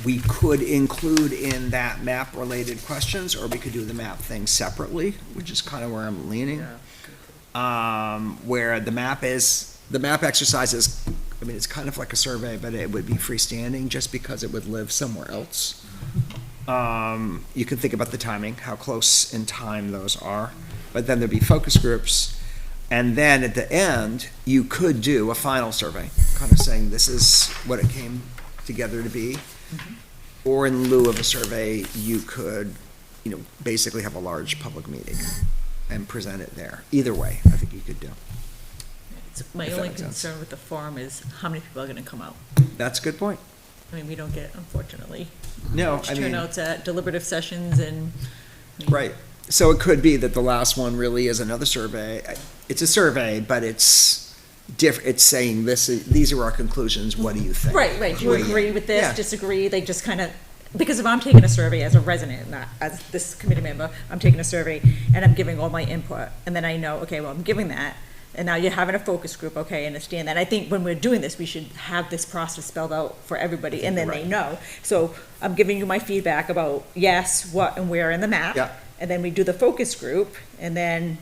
We could include in that map-related questions, or we could do the map thing separately, which is kind of where I'm leaning. Where the map exercise is, I mean, it's kind of like a survey, but it would be freestanding just because it would live somewhere else. You can think about the timing, how close in time those are, but then there'd be focus groups. And then at the end, you could do a final survey, kind of saying this is what it came together to be. Or in lieu of a survey, you could, basically have a large public meeting and present it there. Either way, I think you could do. My If that only makes sense. concern with the forum is how many people are gonna come out. That's a good point. I mean, we don't get, unfortunately, No, huge I mean, turnouts at deliberative sessions and. right. So it could be that the last one really is another survey. It's a survey, but it's it's saying these are our conclusions, what do you think? Right, do you Weigh in. agree with this, Yeah. disagree, they just kind of, because if I'm taking a survey as a resident, not as this committee member, I'm taking a survey and I'm giving all my input, and then I know, okay, well, I'm giving that, and now you're having a focus group, okay, I understand that. I think when we're doing this, we should have this process spelled out for everybody, and then they Right. know. So I'm giving you my feedback about yes, what, and where in the map. Yeah. And then we do the focus group, and then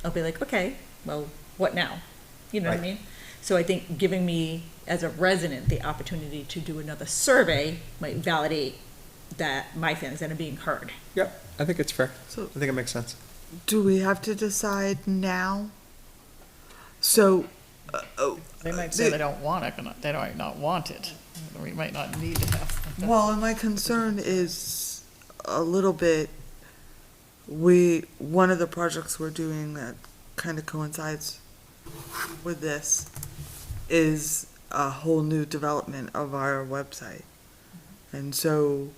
I'll be like, okay, well, what now? You know what I Right. mean? So I think giving me, as a resident, the opportunity to do another survey might validate that my feelings that are being heard. Yep, I think it's fair. So- I think it makes sense. Do we have to decide now? So, They might say they don't want it, they might not want it. We might not need to have. well, and my concern is a little bit, one of the projects we're doing that kind of coincides with this is a whole new development of our website. And so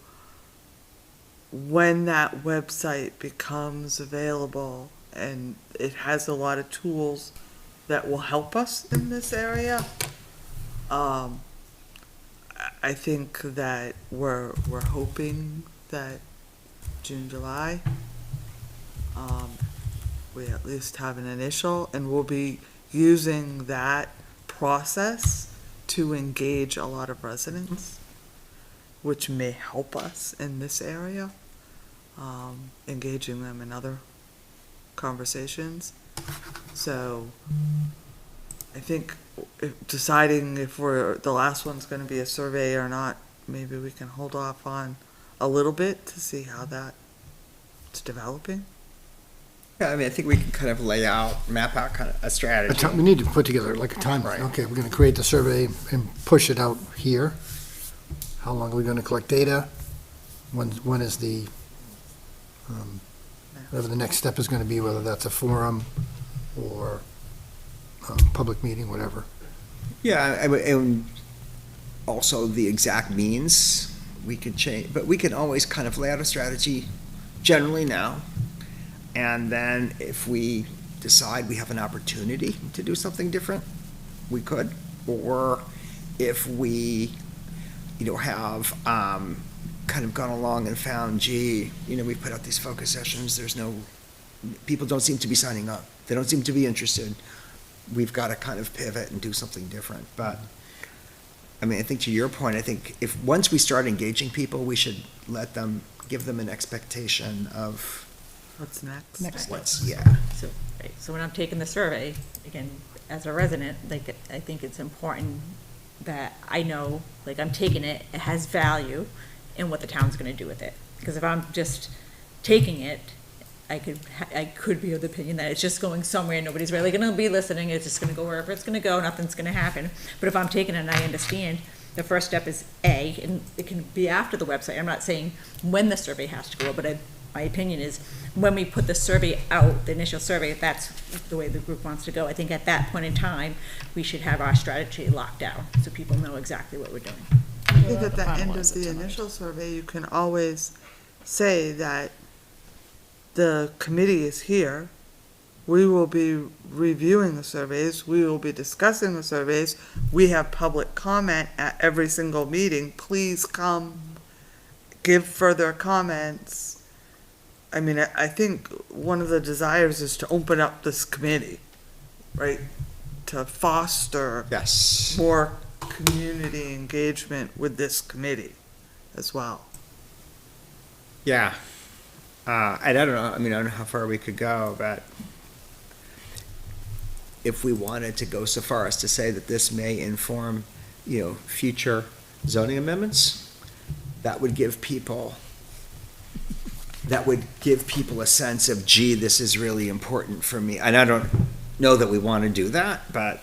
when that website becomes available and it has a lot of tools that will help us in this area, I think that we're hoping that June, July, we at least have an initial, and we'll be using that process to engage a lot of residents, which may help us in this area, engaging them in other conversations. So I think deciding if the last one's gonna be a survey or not, maybe we can hold off on a little bit to see how that's developing. Yeah, I mean, I think we can kind of map out kind of a strategy. We need to put together like a timeline. Right. Okay, we're gonna create the survey and push it out here. How long are we gonna collect data? When is the, whatever the next step is gonna be, whether that's a forum or public meeting, whatever. Yeah, and also the exact means, we could change, but we can always kind of lay out a strategy generally now. And then if we decide we have an opportunity to do something different, we could. Or if we, have kind of gone along and found, gee, we put out these focus sessions, people don't seem to be signing up. They don't seem to be interested. We've got to kind of pivot and do something different. But, I mean, I think to your point, I think once we start engaging people, we should give them an expectation of What's next? So when I'm taking the survey, again, as a resident, I think it's important that I know, I'm taking it, it has value, and what the town's gonna do with it. Because if I'm just taking it, I could be of the opinion that it's just going somewhere, nobody's really gonna be listening, it's just gonna go wherever it's gonna go, nothing's gonna happen. But if I'm taking it and I understand, the first step is A, and it can be after the website, I'm not saying when the survey has to go, but my opinion is, when we put the survey out, the initial survey, if that's the way the group wants to go, I think at that point in time, we should have our strategy locked down, so people know exactly what we're doing. I think We'll at the have to end finalize of it the tonight. initial survey, you can always say that the committee is here. We will be reviewing the surveys. We will be discussing the surveys. We have public comment at every single meeting. Please come, give further comments. I mean, I think one of the desires is to open up this committee, right? To foster Yes. more community engagement with this committee as well. Yeah. And I don't know, I don't know how far we could go, but if we wanted to go so far as to say that this may inform, future zoning amendments, that would give people a sense of, gee, this is really important for me. And I don't know that we want to do that, but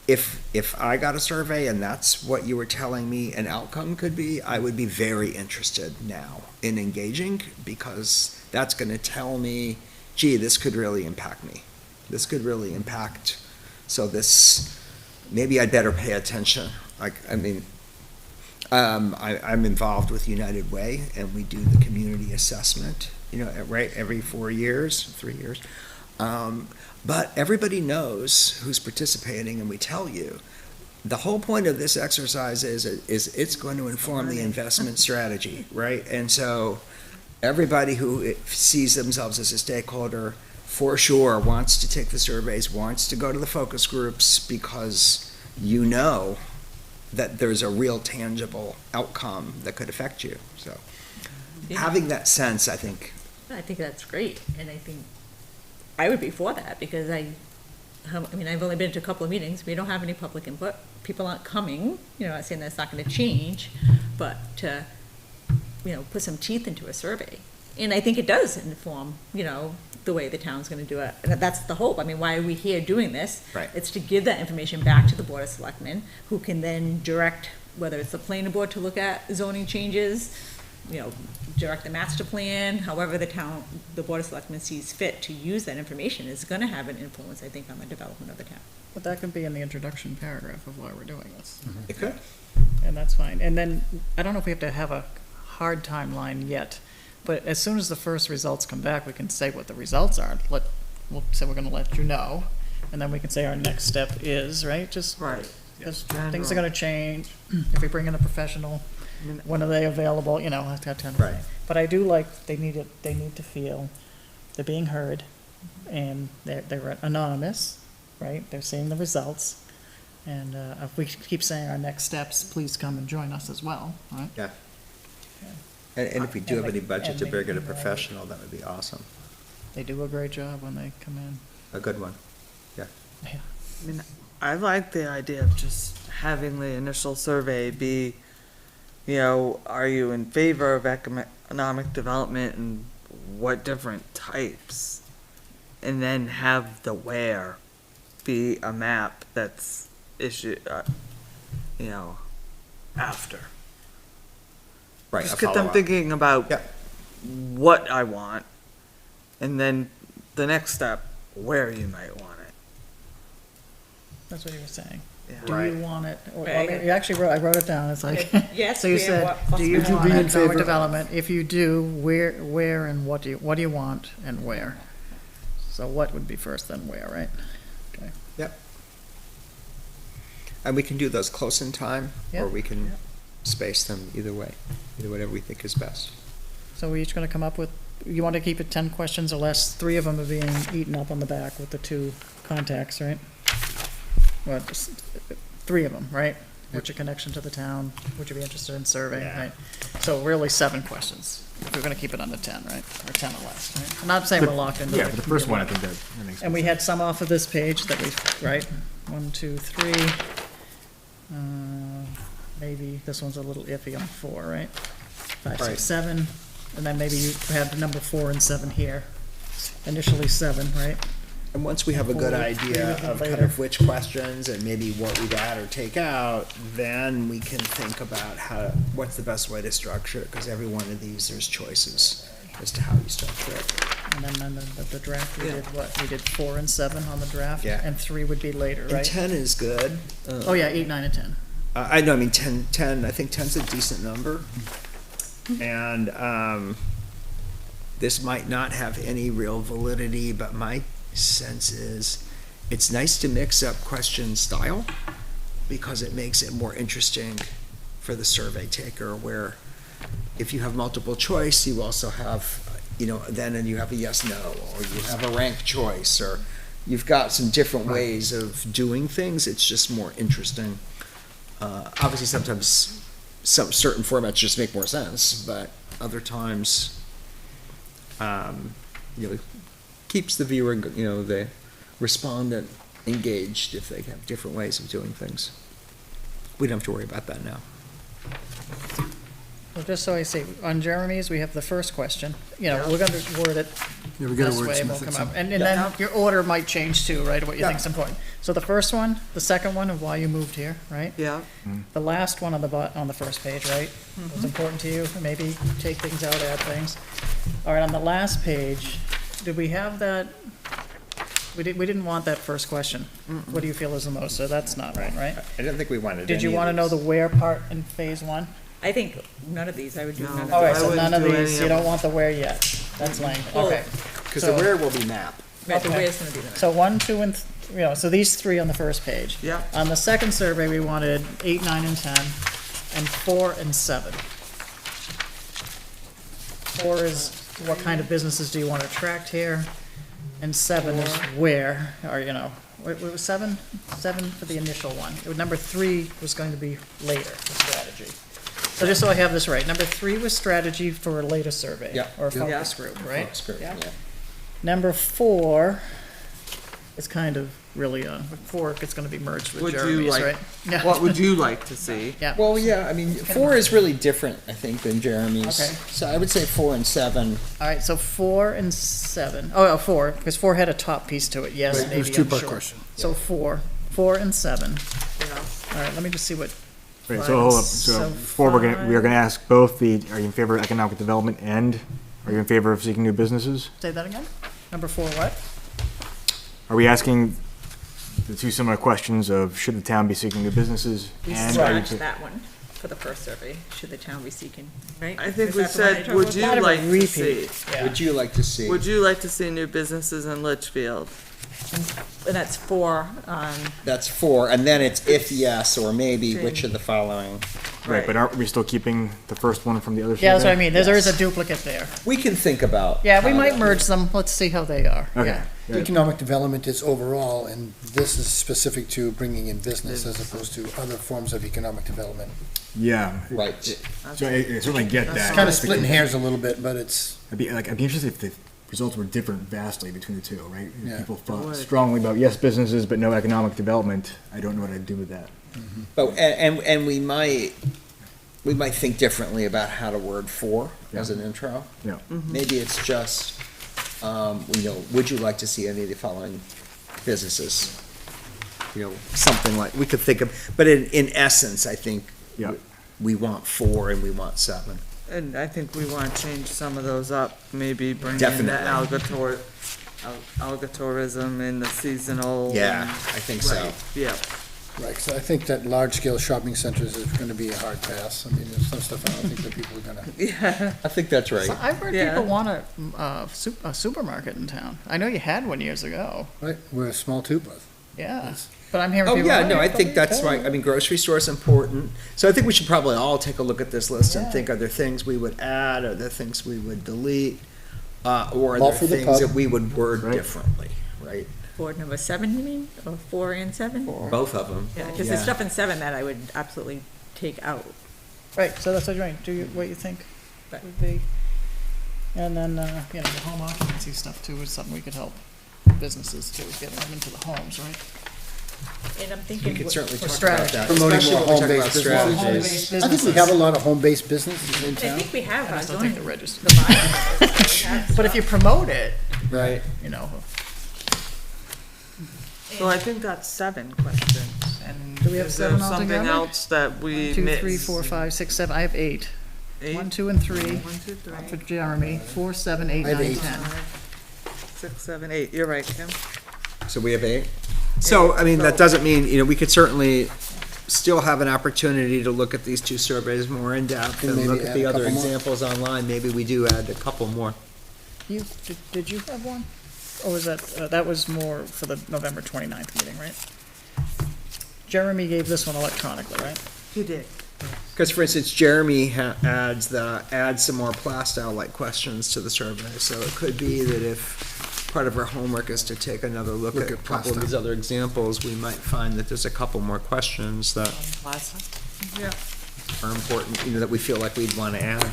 if I got a survey and that's what you were telling me an outcome could be, I would be very interested now in engaging, because that's going to tell me, gee, this could really impact me. This could really impact So this, maybe I'd better pay attention. I'm involved with United Way, and we do the community assessment, right, every 4 years, 3 years. But everybody knows who's participating, and we tell you. The whole point of this exercise is it's going to inform the investment strategy, right? And so everybody who sees themselves as a stakeholder, for sure, wants to take the surveys, wants to go to the focus groups, because you know that there's a real tangible outcome that could affect you. So Yeah. having that sense, I think, I think that's great, and I think I would be for that, because I've only been to a couple of meetings, we don't have any public input, people aren't coming, not saying that's not gonna change, but to, put some teeth into a survey. And I think it does inform, the way the town's gonna do it, and that's the hope, why are we here doing this? Right. It's to give that information back to the Board of Selectmen, who can then direct, whether it's the planning board to look at zoning changes, direct the master plan, however the Board of Selectmen sees fit to use that information is gonna have an influence, I think, on the development of the town. But that can be in the introduction paragraph of why we're doing this. it could. And that's fine. And then, I don't know if we have to have a hard timeline yet, but as soon as the first results come back, we can say what the results are. We'll say we're gonna let you know, and then we can say our next step is, right? Just, Right. because things are gonna change. If we bring in a professional, when are they available, that kind of Right. thing. But I do like, they need to feel they're being heard, and they're anonymous, right? They're seeing the results. And if we keep saying our next steps, please come and join us as well, right? Yeah. And if we do have any budget And to they- bring in a professional, that would be awesome. They do a great job when they come in. A good one. I like the idea of just having the initial survey be, are you in favor of economic development and what different types? And then have the where be a map that's issued, after. Right. Just a get them follow-up. thinking about Yeah. what I want, and then the next step, where you might want it. That's what you were saying. Yeah. Do Right. you want it? Or, Right. you actually I wrote it down. It's like, Yes, so you we have said, what do you possible want be in economic favor of- development? If you do, where and what do you want and where? So what would be first, then where, right? Okay. Yep. And we can do those close in time, or Yep. we can space them either way, either whatever we think is best. So we're each gonna come up with, you want to keep it 10 questions or less? 3 of them are being eaten up on the back with the 2 contacts, right? Well, just 3 of them, right? What's your connection to the town? Would you be interested in surveying, Yeah. right? So really 7 questions. If we're gonna keep it under 10, right? Or 10 or less, right? I'm not saying we're locked into it. Yeah, for the first one, I think that makes And we had some off of this page that we, right? 1, 2, 3. Maybe this one's a little iffy on 4, right? 5, 6, Right. 7, and then maybe you had number 4 and 7 here. Initially 7, right? And once we have a good Before we idea read them of kind later. of which questions and maybe what we'd add or take out, then we can think about what's the best way to structure it, because every one of these, there's choices as to how you structure it. And then the draft, we Yeah. did what? We did 4 and 7 on the draft? Yeah. And 3 would be later, And right? 10 is good. Oh, yeah, 8, 9, and 10. I know, 10, I think 10's a decent number. And, this might not have any real validity, but my sense is it's nice to mix up question style because it makes it more interesting for the survey taker, where if you have multiple choice, you also have, then you have a yes, no, or you have a ranked choice, or you've got some different ways of doing things. It's just more interesting. Obviously, sometimes some certain formats just make more sense, but other times, keeps the viewer, the respondent engaged if they have different ways of doing things. We don't have to worry about that now. Well, just so I see, on Jeremy's, we have the first question. We're gonna word it Yeah, we gotta this way, and we'll wordsmith it come some. up. And then your order might change too, right, what you Yeah. think's important. So the first one, the second one of why you moved here, right? Yeah, The last one on the first page, right? Was important to you, maybe take things out, add things. All right, on the last page, did we have that, We didn't want that first question. What do you feel is the most? So that's not right, right? I didn't think we wanted Did you any of want to know the these. where part in phase one? I think none of these, I would do No. none of All right, these. so wouldn't none of do any these, of you don't them. want the where yet. That's lame, Well, okay. Because the where will be map. Right, the okay. where's gonna be the. So 1, 2, and, so these three on the first page. Yeah. On the second survey, we wanted 8, 9, and 10, and 4 and 7. 4 is what kind of businesses do you want to attract here? And 7 is where, or, what was 7? 7 for the initial one. Number 3 was going to be later, the strategy. So just so I have this right, number 3 was strategy for a later survey. Yeah. Or a Yeah. focus group, right? Focus group, Yeah. yeah. Number 4 is kind of really, 4 it's gonna be merged with Would you Jeremy's, like- right? Yeah. What would you like to see? Yeah. Well, yeah, I mean, 4 is really different, I think, than Jeremy's. Okay. So I would say 4 and 7. All right, so 4 and 7. Oh, 4, because 4 had a top piece to it, yes, Right, it was maybe, I'm two-part sure. question. So 4 and 7. Yeah. All right, let me just see what, Right, Five so hold and up, so so before we are gonna ask both are you in favor of economic development and are you in favor of seeking new businesses? say that again? Number 4 what? Are we asking the two similar questions of should the town be seeking new businesses? We And are you scratched that one for the first survey, should the town be seeking, right? I think Is we that the one you're said, talking would about? you Kind of a like to repeat. see? Yeah. Would you like to see? Would you like to see new businesses in Litchfield? And that's 4, That's 4, and then it's if yes or maybe, which of the following? Right, but aren't we still keeping the first one from the other? Yeah, that's what I survey? mean, there is a duplicate there. We can think about. Yeah, we how might that- merge them, let's see how they are. Okay. Yeah. Yeah. Economic development is overall, and this is specific to bringing in business as opposed to other forms of economic development. Yeah. Right. So I certainly get that. It's kind of splitting hairs a little bit, but it's, I'd be interested if the results were different vastly between the two, right? If Yeah. people thought would. strongly about yes businesses, but no economic development. I don't know what I'd do with that. But, and we might think differently about how to word 4 as an intro. Yeah. Maybe it's just, would you like to see any of the following businesses? Something like, we could think of, but in essence, I think Yeah. we want 4 and we want 7. And I think we want to change some of those up, maybe bring in the Definitely. algotourism and the seasonal. Yeah, and- I think so. Right, yeah. right, so I think that large-scale shopping centers is gonna be a hard pass. I mean, there's some stuff I don't think that people are gonna, Yeah, I think that's right. So I've heard Yeah. people want a supermarket in town. I know you had one years ago, right, we're a small two-bus. yeah, but I'm hearing Oh, people. yeah, no, I "Oh, think that's yeah." right. I mean, grocery store is important. So I think we should probably all take a look at this list and Yeah. think, are there things we would add, are there things we would delete? Or are All there for the things pub. that we would word Right. differently, right? board number 7, you mean, or 4 and 7? Both of them. Yeah, because Yeah. there's stuff in 7 that I would absolutely take out. Right, so that's what you're doing, do you, what you think Right. would be. And then, the home occupancy stuff too is something we could help businesses too, getting them into the homes, right? And I'm We thinking. could certainly for talk about strategy. that. Promoting especially more when we talk home-based about businesses. strategies. Home-based I think we have a lot of home-based businesses in I town. think we have, I just don't zoning, think they're registered. the bylaws. We have But if you stuff. promote it, Right. so I think that's 7 questions. And Do we have is there 7 something altogether? else that we 2, missed? 3, 4, 5, 6, 7, I have 8. 8? 1, 2, and 3 1, 2, 3, for Jeremy, 4, 7, 8, I have 9, 8. 10. 6, 7, 8. You're right, Kim. So we have 8. So, I mean, that doesn't mean, we could certainly still have an opportunity to look at these 2 surveys more in depth And and maybe look at add the a other couple more. examples online. Maybe we do add a couple more. Did you have one? Or was that was more for the November 29th meeting, right? Jeremy gave this one electronically, right? You did. Because, for instance, Jeremy adds some more Plastow-like questions to the survey. So it could be that if part of our homework is to take another look at a couple of Plastow. these other examples, we might find that there's a couple more questions that Yeah. are important, that we feel like we'd want to add.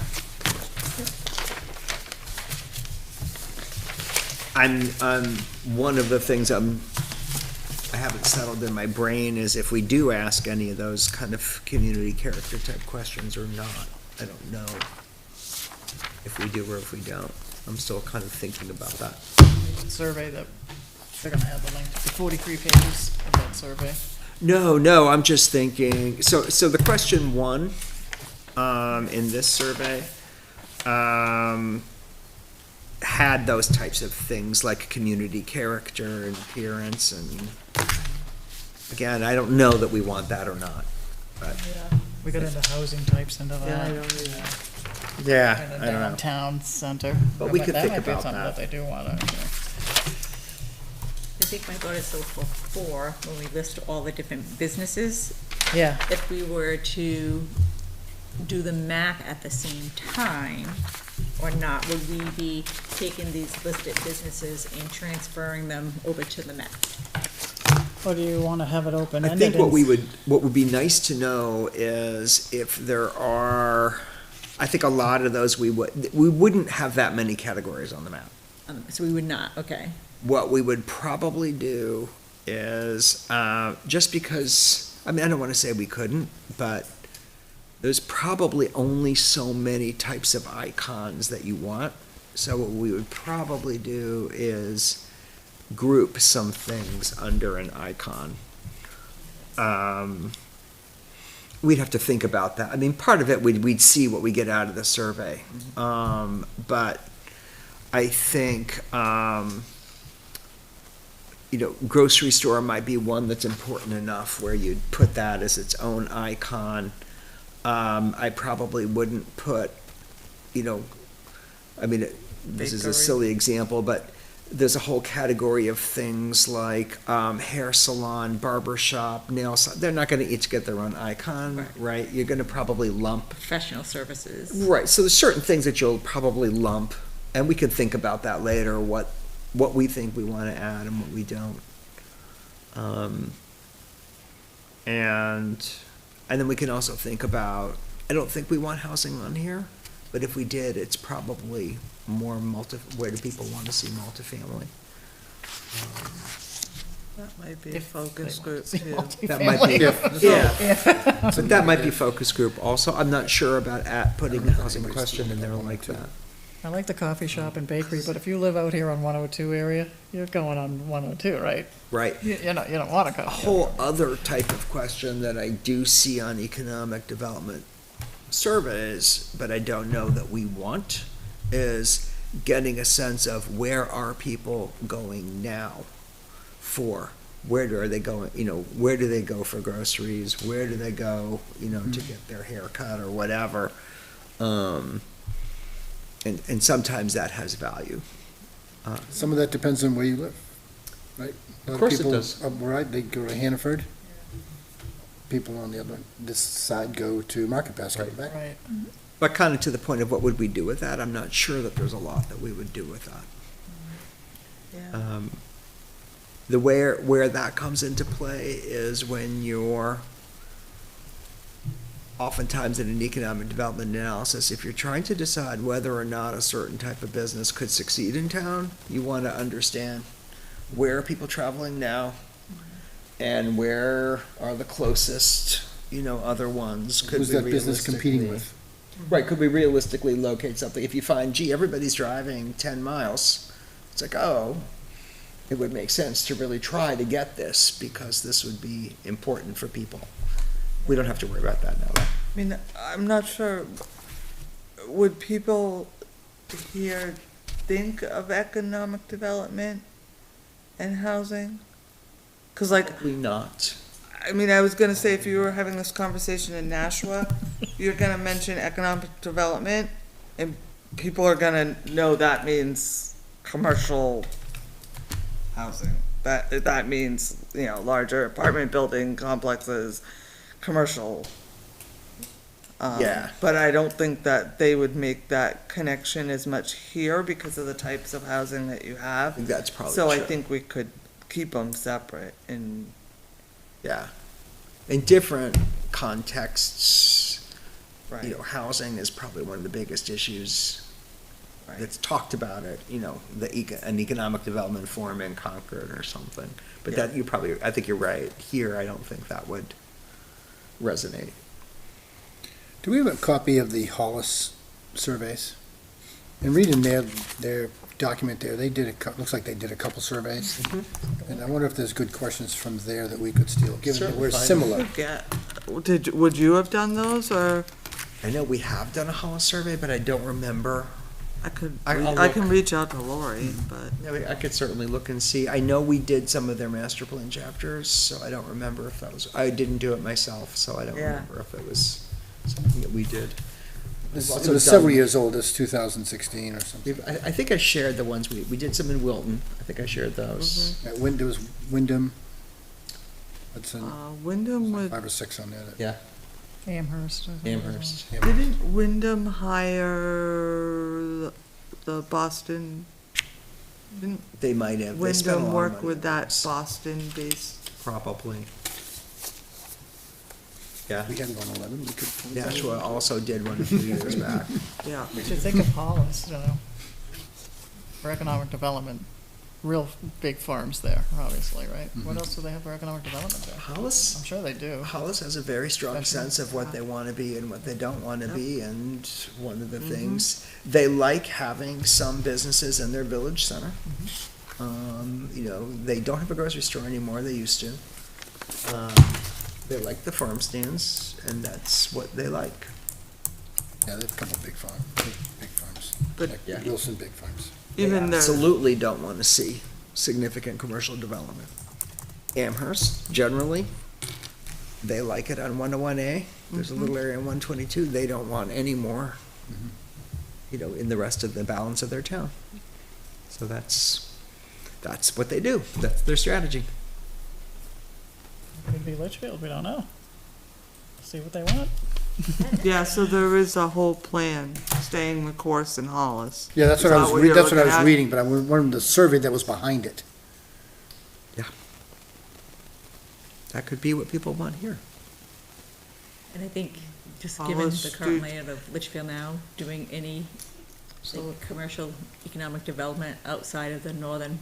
One of the things I haven't settled in my brain is if we do ask any of those kind of community character type questions or not. I don't know if we do or if we don't. I'm still kind of thinking about that. Survey that, they're gonna have the link, the 43 pages of that survey. No, I'm just thinking, so the question 1, in this survey, had those types of things like community character and appearance, and again, I don't know that we want that or not, but. We got into housing types into Yeah, I that. don't either. Yeah, And I a don't know. downtown center. But we could think That might be about something that. that they do wanna, I think my thought is so for four, when we list all the different businesses, yeah, if we were to do the map at the same time or not, would we be taking these listed businesses and transferring them over to the map? or do you wanna have it I open-ended? think what and- what would be nice to know is if there are, I think a lot of those we wouldn't have that many categories on the map. So we would not, okay. What we would probably do is, just because, I mean, I don't wanna say we couldn't, but there's probably only so many types of icons that you want. So what we would probably do is group some things under an icon. We'd have to think about that. I mean, part of it, we'd see what we get out of the survey. But I think, grocery store might be one that's important enough where you'd put that as its own icon. I probably wouldn't put, I mean, this is a Bakery. silly example, but there's a whole category of things like hair salon, barber shop, nail salon. They're not gonna each get their own icon, right? You're gonna probably lump. Professional services. Right, so there's certain things that you'll probably lump, and we could think about that later, what we think we wanna add and what we don't. And then we can also think about, I don't think we want housing on here, but if we did, it's probably more where do people want to see multifamily? That might be a If focus they want group to see too. That might be, multifamily. yeah. But that might be focus group also. I'm not sure about putting a housing question in there like that. I like the coffee shop and bakery, but if you live out here on 102 area, you're going on 102, right? Right. You don't want a A coffee shop. whole other type of question that I do see on economic development surveys, but I don't know that we want, is getting a sense of where are people going now for, where are they going, where do they go for groceries, where do they go, to get their hair cut or whatever. And sometimes that has value. Some of that depends on where you live, right? A lot Of course it people does. up right, they go to Hannaford. People on the other, this side go to Market Basket and back. Right. But kind of to the point of what would we do with that, I'm not sure that there's a lot that we would do with that. Yeah. The where that comes into play is when you're, oftentimes in an economic development analysis, if you're trying to decide whether or not a certain type of business could succeed in town, you want to understand where are people traveling now, and where are the closest, other ones. Could Who's we that business competing realistically- with? Right, could we realistically locate something? If you find, gee, everybody's driving 10 miles, it's like, oh, it would make sense to really try to get this because this would be important for people. We don't have to worry about that now, though. I mean, I'm not sure, would people here think of economic development and housing? Cause like, Probably not. I mean, I was gonna say, if you were having this conversation in Nashua, you're gonna mention economic development, and people are gonna know that means commercial housing. That means, larger apartment building complexes, commercial. Yeah. But I don't think that they would make that connection as much here because of the types of housing that you I have. think that's probably So I true. think we could keep them separate and. Yeah. In different contexts, Right. housing is probably one of the biggest issues Right. that's talked about at, an economic development forum in Concord or something. But Yeah. that, I think you're right. Here, I don't think that would resonate. Do we have a copy of the Hollis surveys? And reading their document there, they did looks like they did a couple surveys. And I wonder if there's good questions from there that we could steal, given that Certainly we're find similar. Would you have done those or? I know we have done a Hollis survey, but I don't remember I can reach out to Lori, but. I could certainly look and see. I know we did some of their master plan chapters, so I don't remember if that was, I didn't do it myself, so I don't Yeah. remember if it was something that we did. It We've was also several done- years old, it's 2016 or something. I think I shared the ones we did some in Wilton. I think I shared those. There was Wyndham, Hudson, Wyndham would, 5 or 6 on there. Yeah, Amherst. I think. Amherst. didn't Wyndham hire the Boston? Didn't They might have. They spent a lot Wyndham of work money with on that those. Boston-based? Probably. Yeah. We had 111, we could. Nashua also did one a few years back. Yeah. What you think of Hollis, for economic development, real big farms there, obviously, right? What else do they have for economic development there? Hollis, I'm sure they do. Hollis has a very strong Definitely. sense of what they want to be and what they don't want to be, and one of the things, they like having some businesses in their village center. They don't have a grocery store anymore, they used to. They like the farm stands, and that's what they like. Yeah, they have a couple big farms, big farms. But- Like Yeah. Wilson big farms. Even They their, absolutely don't want to see significant commercial development. Amherst, generally, they like it on 101A. There's a little area on 122. They don't want any more, in the rest of the balance of their town. So that's what they do. That's their strategy. Could be Litchfield, we don't know. See what they want. yeah, so there is a whole plan, staying the course in Hollis. Yeah, that's Is what I that was, what you're that's what I looking was at? reading, but I wanted the survey that was behind it. That could be what people want here. And I think, just Well, given let's the current do- layout of Litchfield now, doing any like, commercial economic development outside of the northern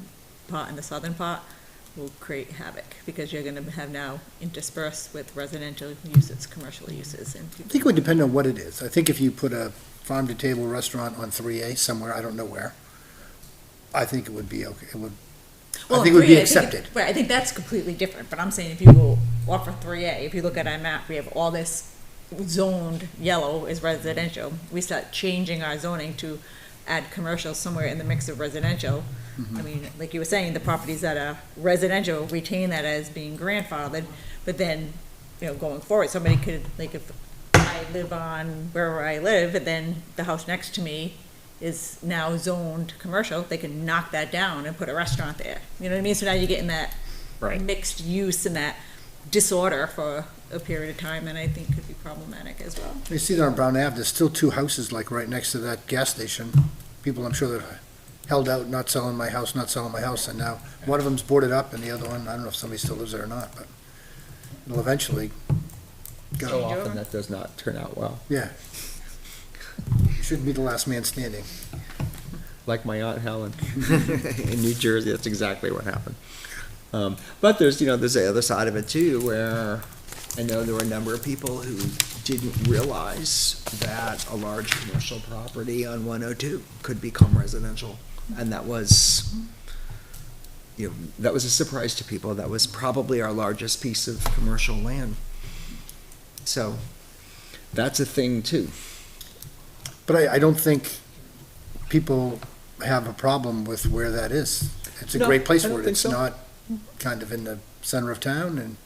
part and the southern part will create havoc, because you're gonna have now interspersed with residential uses, commercial uses, and I people. think it would depend on what it is. I think if you put a farm-to-table restaurant on 3A somewhere, I don't know where, I think it would be okay, I Well, think it would be 3A, accepted. Right, I think that's completely different, but I'm saying if you go offer 3A, if you look at our map, we have all this zoned yellow is residential. We start changing our zoning to add commercial somewhere in the mix of residential. I mean, like you were saying, the properties that are residential retain that as being grandfathered, but then, going forward, somebody could, like, if I live on wherever I live, and then the house next to me is now zoned commercial, they can knock that down and put a restaurant there. You know what I mean? So now you're getting that mixed use and that disorder for a period of time, and I think could be problematic as well. You see that on Brown Ave, there's still 2 houses like right next to that gas station. People, I'm sure, that held out, not selling my house, and now one of them's boarded up and the other one, I don't know if somebody still lives there or not, but it'll eventually So go. often that does not turn out well. Yeah. Shouldn't be the last man standing. Like my Aunt Helen in New Jersey, that's exactly what happened. But there's the other side of it too, where I know there were a number of people who didn't realize that a large commercial property on 102 could become residential. And that was, that was a surprise to people. That was probably our largest piece of commercial land. So that's a thing too. But I don't think people have a problem with where that is. It's a No, great place I for don't it. think It's so. not kind of in the center of town, and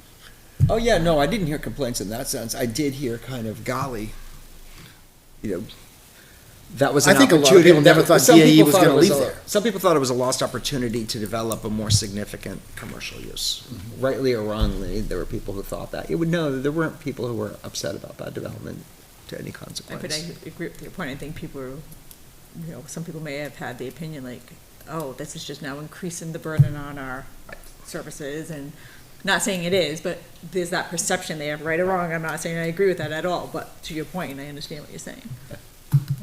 Oh, yeah, no, I didn't hear complaints in that sense. I did hear kind of, golly, that was I an think a lot of opportunity. people never thought Some DAE people was thought it gonna leave a- there. Some people thought it was a lost opportunity to develop a more significant commercial use. Mm-hmm. Rightly or wrongly, there were people who thought that. There weren't people who were upset about that development to any But I consequence. agree with your point. I think people are, some people may have had the opinion like, oh, this is just now increasing the burden on our services, and not saying it is, but there's that perception there, right or wrong. I'm not saying I agree with that at all, but to your point, I understand what you're saying.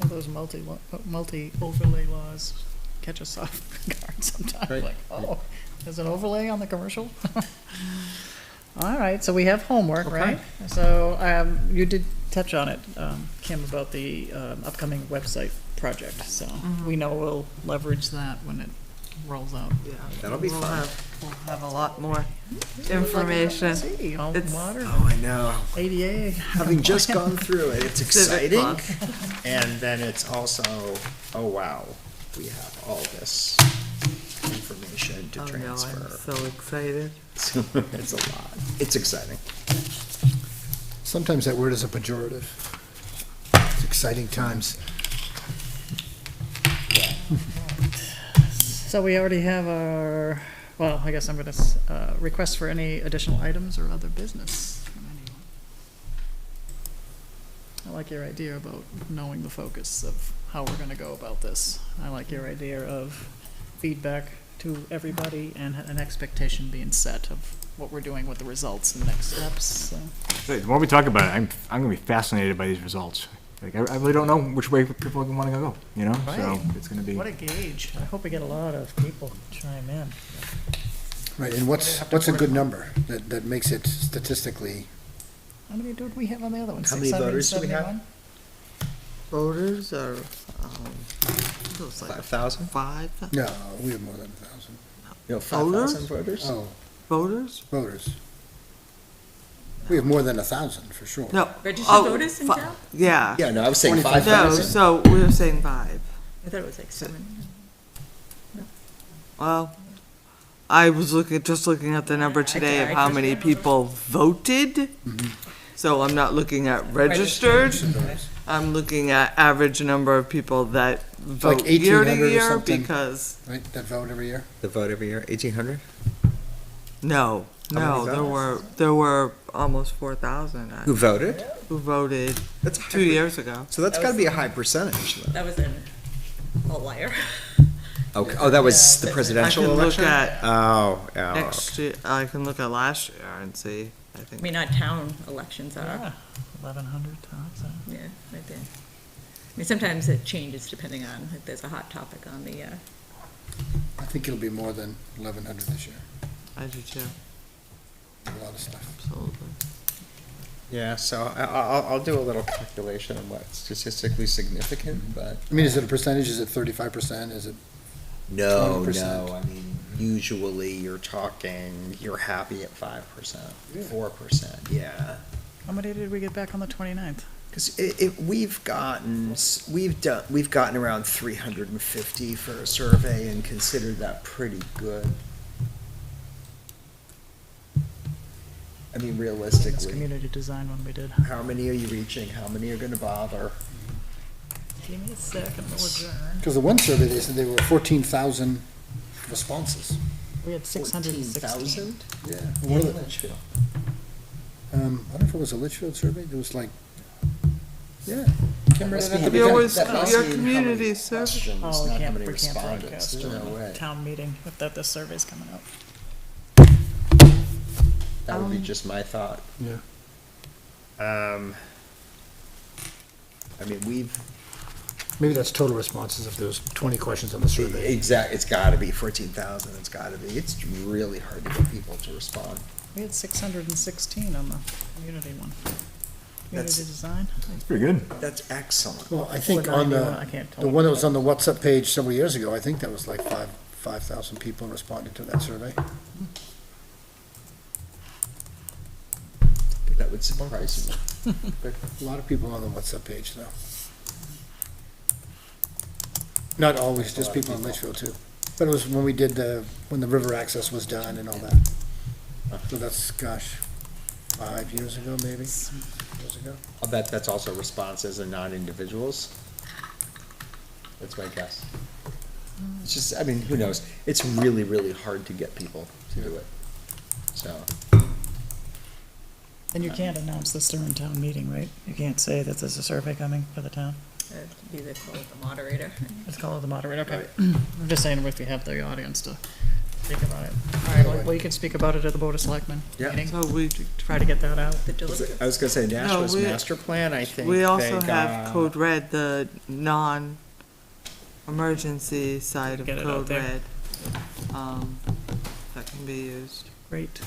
And those multi-overlay laws catch us off guard sometimes, Right. like, oh, there's an overlay on the commercial? All right, so we have homework, right? So, you did touch on it, Kim, about the, upcoming website project, so we know we'll leverage that when it rolls out. Yeah. That'll be fun. We'll have a lot more information. See, all It's- water, Oh, I know. ADA. Having just gone through it, it's Civic exciting. Plus. And then it's also, oh, wow, we have all this information to Oh, no, I'm transfer. so excited. It's a lot. It's exciting. Sometimes that word is a pejorative. It's exciting times. So we already have our, well, I guess I'm gonna, request for any additional items or other business from anyone. I like your idea about knowing the focus of how we're gonna go about this. I like your idea of feedback to everybody and an expectation being set of what we're doing with the results and next steps, so. The more we talk about it, I'm gonna be fascinated by these results. Like, I really don't know which way people want to go, you know? So Right. it's gonna be. What a gauge. I hope we get a lot of people chime in. Right, and what's a good number that makes it statistically? How many did we have on the other one? How many voters do we have? 671? Voters are, it was like 5,000? 5 No, we have more than 1,000. You know, 5,000 voters? Oh, voters? voters. We have more than 1,000, for sure. No. Registered oh, voters in fi- town? Yeah. Yeah, no, I was saying 25,000. No, 5,000. so we were saying 5. I thought it was like 7. Well, I was just looking at the number today of I how just many remember. people voted. So I'm not looking at registered. I'm looking at average number of people that vote year to 1,800 or year something? because, Right, that vote every year? The vote every year, 1,800? no, How many there were almost 4,000 Who voted? who voted That's a 2 high years ago. So that's gotta be a high percentage then. That was a liar. Okay, oh, that was the I presidential can look election? at Oh, next year, I can look at last year and see, I I think. mean, our town elections are, Yeah, 1,100 times. yeah, right there. I mean, sometimes it changes depending on if there's a hot topic on the, I think it'll be more than 1,100 this year. I do too, A lot of stuff. absolutely. Yeah, so I'll do a little calculation on what's statistically significant, but. I mean, is it a percentage? Is it 35%? Is it? No, 20%. no, I mean, usually you're you're happy at 5%, 4%, yeah. How many did we get back on the 29th? Because we've gotten around 350 for a survey and considered that pretty good. I mean, That's realistically, community design when we did. how many are you reaching? How many are gonna bother? Give me a second, we'll adjourn. Because the one survey, they said there were 14,000 responses. We had 616. 14,000? Yeah. In One of the, Litchfield. I don't know if it was a Litchfield survey. There was like, yeah. That must be- There was that must your mean how community many survey. questions, Oh, not we how can't, many we can't respondents. broadcast There's during no way. the town meeting if that, this survey's coming out. That would be just my thought. Yeah. I mean, we've, Maybe that's total responses if there was 20 questions on the survey. it's gotta be 14,000, it's gotta be, it's really hard to get people to respond. We had 616 on the community one. That's- Community design. It's pretty good. That's excellent. Well, I think Or on 91, I the, can't tell. the one that was on the WhatsApp page several years ago, I think that was like 5,000 people responded to that survey. That would surprise me. A lot of people on the WhatsApp page, though. Not always, just people in Litchfield, too. But it was when we did when the river access was done and all that. So that's, gosh, 5 years ago, maybe, years ago. I'll bet that's also responses and not individuals. That's my guess. It's just, I mean, who knows? It's really, really hard to get people to do it. So, And you can't announce this during town meeting, right? You can't say that there's a survey coming for the town? that'd be the call of the moderator. Let's call it the moderator, okay. I'm just saying if we have the audience to speak about it. All right, well, you can speak about it at the Board of Selectmen Yeah. meeting. So we, Try to get that out. The deliberative. I was gonna say Nashva's we- master plan, I think we also they have got- Code Red, the non-emergency side of Get it out Code there. Red. That can be used. Great.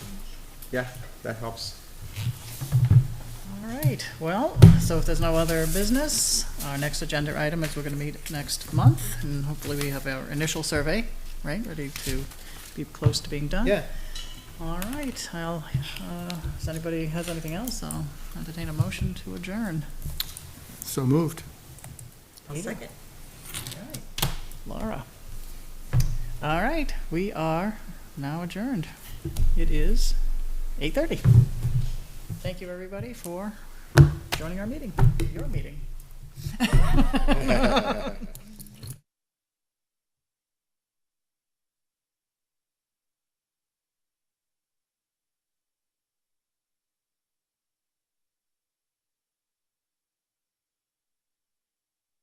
Yeah, that helps. All right, well, so if there's no other business, our next agenda item is we're gonna meet next month, and hopefully we have our initial survey right? Ready to be close to being done? Yeah. All right, if anybody has anything else, I'll entertain a motion to adjourn. So moved. I'll second. Laura. All right, we are now adjourned. It is 8:30. Thank you, everybody, for joining our meeting, your meeting.